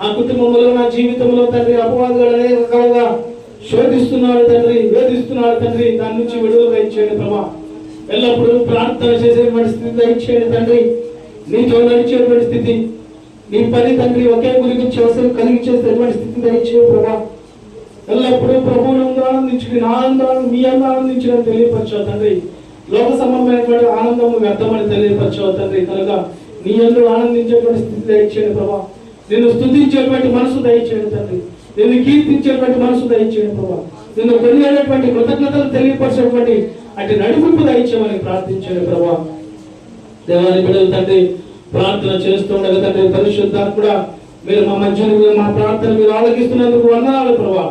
నా కుటుంబంలో, నా జీవితంలో తండ్రి అపవాది గారు అనేక రకాలుగా శోధిస్తున్నాడు తండ్రి, వేధిస్తున్నాడు తండ్రి. దాని నుంచి విడుదల ఇచ్చేయండి ప్రభా. ఎల్లప్పుడూ ప్రార్థన చేసేటువంటి స్థితి దయచేయండి తండ్రి. నీతో నడిచేటువంటి స్థితి, నీ పని తండ్రి ఒకే గురించి అవసరం కలిగించేటువంటి స్థితి దయచేయండి ప్రభా. ఎల్లప్పుడూ ప్రభువును ఆనందించుకుని ఆనందాన్ని మీ ఆనందించడం తెలియపరచావు తండ్రి. లోక సంబంధమైనటువంటి ఆనందము వ్యర్థమని తెలియపరచావు తండ్రి. కనుక నీ అందరూ ఆనందించేటువంటి స్థితి దయచేయండి ప్రభా. నిన్ను స్తుతించేటువంటి మనసు దయచేయండి తండ్రి. నిన్ను కీర్తించేటువంటి మనసు దయచేయండి ప్రభా. నిన్ను కొనియాడేటువంటి కృతజ్ఞతలు తెలియపరిచేటువంటి అటు నడిపింపు దయచేయమని ప్రార్థించండి ప్రభా. దేవాని బిడ్డలు తండ్రి ప్రార్థన చేస్తుండగా తండ్రి పరిశుద్ధాత్ముడా మీరు మా మధ్యలో మా ప్రార్థన మీరు ఆలకిస్తున్నందుకు వందనాలు ప్రభా.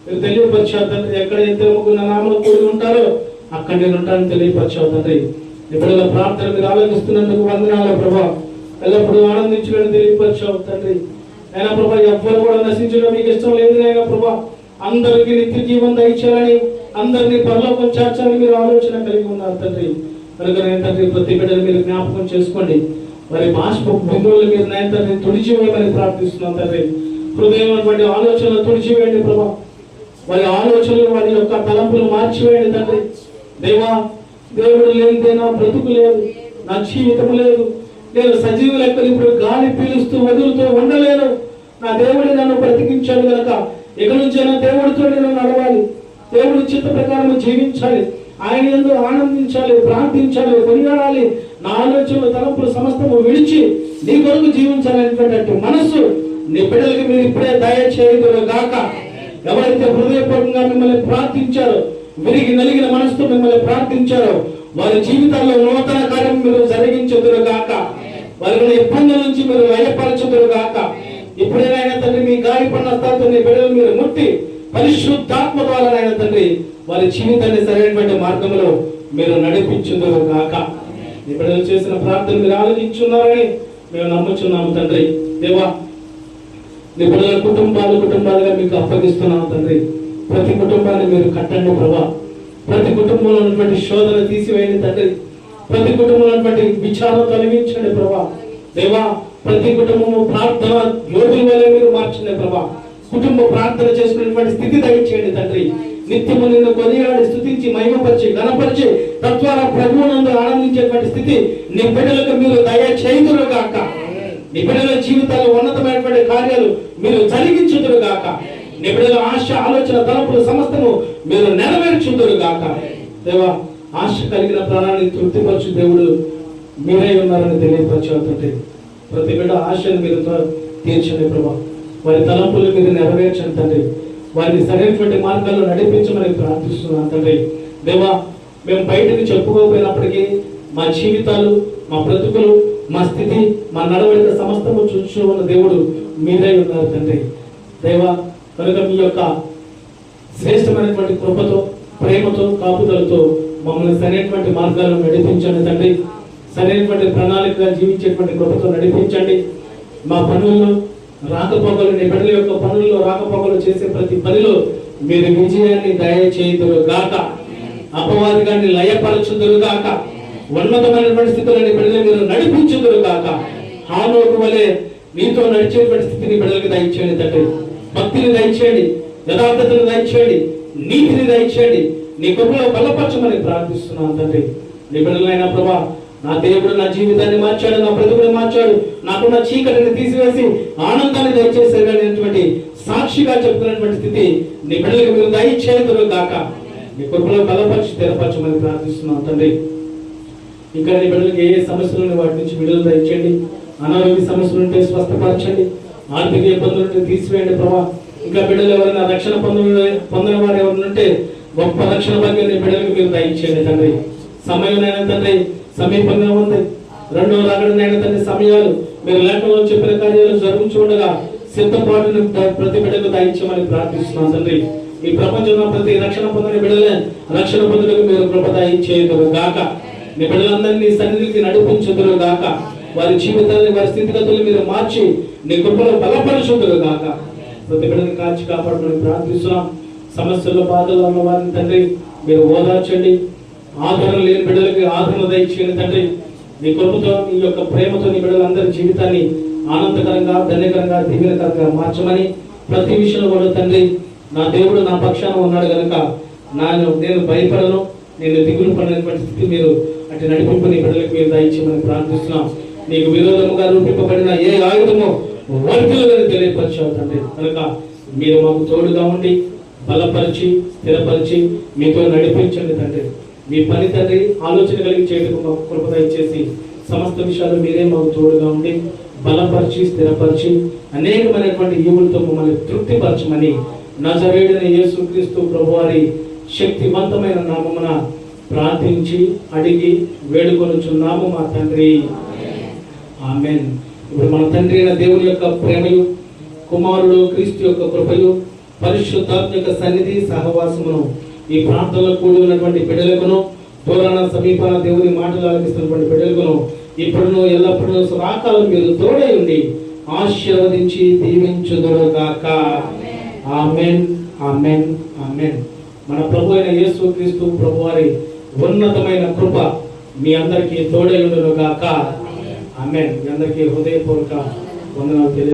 మీరు తెలియపరిచారు తండ్రి, ఎక్కడైతే ముగ్గురు నామలు కూడి ఉంటారో అక్కడ నేను ఉంటానని తెలియపరిచావు తండ్రి. ఇప్పుడు ప్రార్థన మీరు ఆలోచిస్తున్నందుకు వందనాలు ప్రభా. ఎల్లప్పుడూ ఆనందించాలని తెలియపరిచావు తండ్రి. అయినా ప్రభా, ఎవ్వరు కూడా నశించడం మీకు ఇష్టం లేదు అయినా ప్రభా. అందరికీ నిత్య జీవం దయచేయాలని, అందరినీ పరలోకం చేర్చాలని మీరు ఆలోచన కలిగి ఉన్నారు తండ్రి. కనుక నేను తండ్రి ప్రతి బిడ్డలు మీరు జ్ఞాపకం చేసుకోండి. వారి బాష్ప బిందువులు మీరు నేను తండ్రి తుడిచివేయమని ప్రార్థిస్తున్నాం తండ్రి. హృదయం ఆలోచనలు తుడిచివేయండి ప్రభా. వారి ఆలోచనలు వారి యొక్క తలంపులు మార్చివేయండి తండ్రి. దేవా, దేవుడు లేనిదే నా బ్రతుకు లేదు, నా జీవితం లేదు. నేను సజీవ లెక్కలు ఇప్పుడు గాలి పీలుస్తూ వదులుతూ ఉండలేను. నా దేవుడు నన్ను బ్రతికించాడు కనుక ఇక నుంచైనా దేవుడితో నేను నడవాలి, దేవుడి చిత్త ప్రకారం జీవించాలి, ఆయన యందు ఆనందించాలి, ప్రార్థించాలి, కొనియాడాలి. నా ఆలోచనలు తలంపులు సమస్తము విడిచి నీ కొరకు జీవించాలనేటువంటి మనస్సు నీ బిడ్డలకి మీరు ఇప్పుడే దయచేయుదురు గాక. ఎవరైతే హృదయపూర్వకంగా మిమ్మల్ని ప్రార్థించారో, విరిగి నలిగిన మనసుతో మిమ్మల్ని ప్రార్థించారో వారి జీవితాల్లో నూతన కార్యం మీరు జరిగించుదురు గాక. వారి ఇబ్బందుల నుంచి మీరు లయపరచుదురు గాక. ఇప్పుడేనైనా తండ్రి మీ గాయపడిన స్థాయితో నీ బిడ్డలు మీరు ముట్టి పరిశుద్ధాత్మ ద్వారా అయినా తండ్రి వారి జీవితాన్ని సరైనటువంటి మార్గంలో మీరు నడిపించుదురు గాక. నీ బిడ్డలు చేసిన ప్రార్థన మీరు ఆలోచించున్నారని మేము నమ్ముచున్నాము తండ్రి. దేవా, నీ బిడ్డల కుటుంబాలుగా మీకు అప్పగిస్తున్నాము తండ్రి. ప్రతి కుటుంబాన్ని మీరు కట్టండి ప్రభా. ప్రతి కుటుంబంలో ఉన్నటువంటి శోధన తీసివేయండి తండ్రి. ప్రతి కుటుంబంలో ఉన్నటువంటి విచారం తొలగించండి ప్రభా. దేవా, ప్రతి కుటుంబము ప్రార్థన యోగుల వల్ల మీరు మార్చండి ప్రభా. కుటుంబ ప్రార్థన చేసుకునేటువంటి స్థితి దయచేయండి తండ్రి. నిత్యము నిన్ను కొనియాడి స్తుతించి మహిమపరిచి ఘనపరిచి తద్వారా ప్రభువునందు ఆనందించేటువంటి స్థితి నీ బిడ్డలకు మీరు దయచేయుదురు గాక. నీ బిడ్డల జీవితాల్లో ఉన్నతమైనటువంటి కార్యాలు మీరు జరిగించుదురు గాక. నీ బిడ్డల ఆశ, ఆలోచన, తలపులు సమస్తము మీరు నెరవేర్చుదురు గాక. దేవా, ఆశ కలిగిన ప్రాణాన్ని తృప్తిపరచు దేవుడు మీరై ఉన్నారని తెలియపరచాలంటే ప్రతి బిడ్డ ఆశను మీరు తీర్చండి ప్రభా. వారి తలంపులు మీరు నెరవేర్చండి తండ్రి. వారిని సరైనటువంటి మార్గాల్లో నడిపించమని ప్రార్థిస్తున్నాను తండ్రి. దేవా, మేము బయటకు చెప్పుకోకపోయినప్పటికీ మా జీవితాలు, మా బ్రతుకులు, మా స్థితి, మా నడవడిక సమస్తము చూస్తూ ఉన్న దేవుడు మీరై ఉన్నారు తండ్రి. దేవా, కనుక మీ యొక్క శ్రేష్టమైనటువంటి కృపతో, ప్రేమతో, కాపుదలతో మమ్మల్ని సరైనటువంటి మార్గాలను నడిపించండి తండ్రి. సరైనటువంటి ప్రణాళికగా జీవించేటువంటి కృపతో నడిపించండి. మా పనుల్లో రాకపోకలు, నీ బిడ్డల యొక్క పనుల్లో రాకపోకలు చేసే ప్రతి పనిలో మీరు విజయాన్ని దయచేయుదురు గాక. అపవాదిగాన్ని లయపరచుదురు గాక. ఉన్నతమైనటువంటి స్థితిలో నీ బిడ్డలు మీరు నడిపించుదురు గాక. హానోకు వలె మీతో నడిచేటువంటి స్థితిని బిడ్డలకు దయచేయండి తండ్రి. భక్తిని దయచేయండి, యథార్థతను దయచేయండి, నీతిని దయచేయండి. నీ కృపలో బలపరచమని ప్రార్థిస్తున్నాను తండ్రి. నీ బిడ్డలైనా ప్రభా, నా దేవుడు నా జీవితాన్ని మార్చాడు, నా బ్రతుకుని మార్చాడు, నాకున్న చీకటిని తీసివేసి ఆనందాన్ని దయచేసేటువంటి సాక్షిగా చెప్తున్నటువంటి స్థితి నీ బిడ్డలకు మీరు దయచేయుదురు గాక. నీ కృపలో బలపరిచి స్థిరపరచమని ప్రార్థిస్తున్నాను తండ్రి. ఇంకా నీ బిడ్డలకు ఏ సమస్యలు వాటి నుంచి విడుదల దయచేయండి. అనారోగ్య సమస్యలు ఉంటే స్వస్థపరచండి. ఆర్థిక ఇబ్బందులు ఉంటే తీసివేయండి ప్రభా. ఇంకా బిడ్డలు ఎవరైనా రక్షణ పొందిన వారు ఎవరైనా ఉంటే గొప్ప రక్షణ భాగ్యం నీ బిడ్డలకు మీరు దయచేయండి తండ్రి. సమయం తండ్రి సమీపంగా ఉంది. రెండో రాకడనైనా తండ్రి సమయాలు మీరు లేఖలో చెప్పిన కార్యాలు జరుగుతుండగా సిద్ధపాటును ప్రతి బిడ్డకు దయచేయమని ప్రార్థిస్తున్నాను తండ్రి. ఈ ప్రపంచంలో ప్రతి రక్షణ పొందిన బిడ్డలే రక్షణ పొందుటకు మీరు కృప దయచేయుదురు గాక. మీ బిడ్డలందరినీ సన్నిధికి నడిపించుదురు గాక. వారి జీవితాన్ని, వారి స్థితిగతులు మీరు మార్చి నీ కృపలో బలపరుచుదురు గాక. ప్రతి బిడ్డని కాచి కాపాడమని ప్రార్థిస్తున్నాం. సమస్యల్లో బాధలు ఉన్న వారిని తండ్రి మీరు ఓదార్చండి. ఆదరణ లేని బిడ్డలకి ఆదరణ దయచేయండి తండ్రి. నీ కృపతో, నీ యొక్క ప్రేమతో నీ బిడ్డలందరి జీవితాన్ని ఆనందకరంగా, ధన్యకరంగా, దీవెనకరంగా మార్చమని ప్రతి విషయంలో కూడా తండ్రి నా దేవుడు నా పక్షాన ఉన్నాడు కనుక నేను భయపడను, నేను దిగులు పడినటువంటి స్థితి మీరు అటు నడిపింపు నీ బిడ్డలకు మీరు దయచేయమని ప్రార్థిస్తున్నాం. నీకు విరోధముగా రూపింపబడిన ఏ ఆయుధమో వర్గులుగా తెలియపరిచావు తండ్రి. కనుక మీరు మాకు తోడుగా ఉండి బలపరిచి స్థిరపరిచి మీతో నడిపించండి తండ్రి. మీ పని తండ్రి ఆలోచన కలిగి చేయటకు మాకు కృప దయచేసి సమస్త విషయాలు మీరే మాకు తోడుగా ఉండి బలపరిచి స్థిరపరిచి అనేకమైనటువంటి ఈవులతో మమ్మల్ని తృప్తిపరచమని నజరేయుడైన యేసుక్రీస్తు ప్రభువారి శక్తివంతమైన నామమున ప్రార్థించి అడిగి వేడుకొనుచున్నాము మా తండ్రి. ఆమేన్. ఇప్పుడు మన తండ్రి అయిన దేవుని యొక్క ప్రేమయు కుమారుడు క్రీస్తు యొక్క కృపయు పరిశుద్ధాత్మ యొక్క సన్నిధి సహవాసమును ఈ ప్రాంతంలో కూడి ఉన్నటువంటి బిడ్డలకును దూరాన సమీపాన దేవుని మాటలు ఆలపిస్తున్నటువంటి బిడ్డలకును ఇప్పుడును ఎల్లప్పుడూ సదాకాలం మీరు తోడై ఉండి ఆశీర్వదించి దీవించుదురుగాక. ఆమేన్, ఆమేన్, ఆమేన్. మన ప్రభు అయిన యేసు క్రీస్తు ప్రభు వారి ఉన్నతమైన కృప మీ అందరికీ తోడై ఉండునుగాక. ఆమేన్. మీ అందరికీ హృదయపూర్వక వందనాలు తెలియ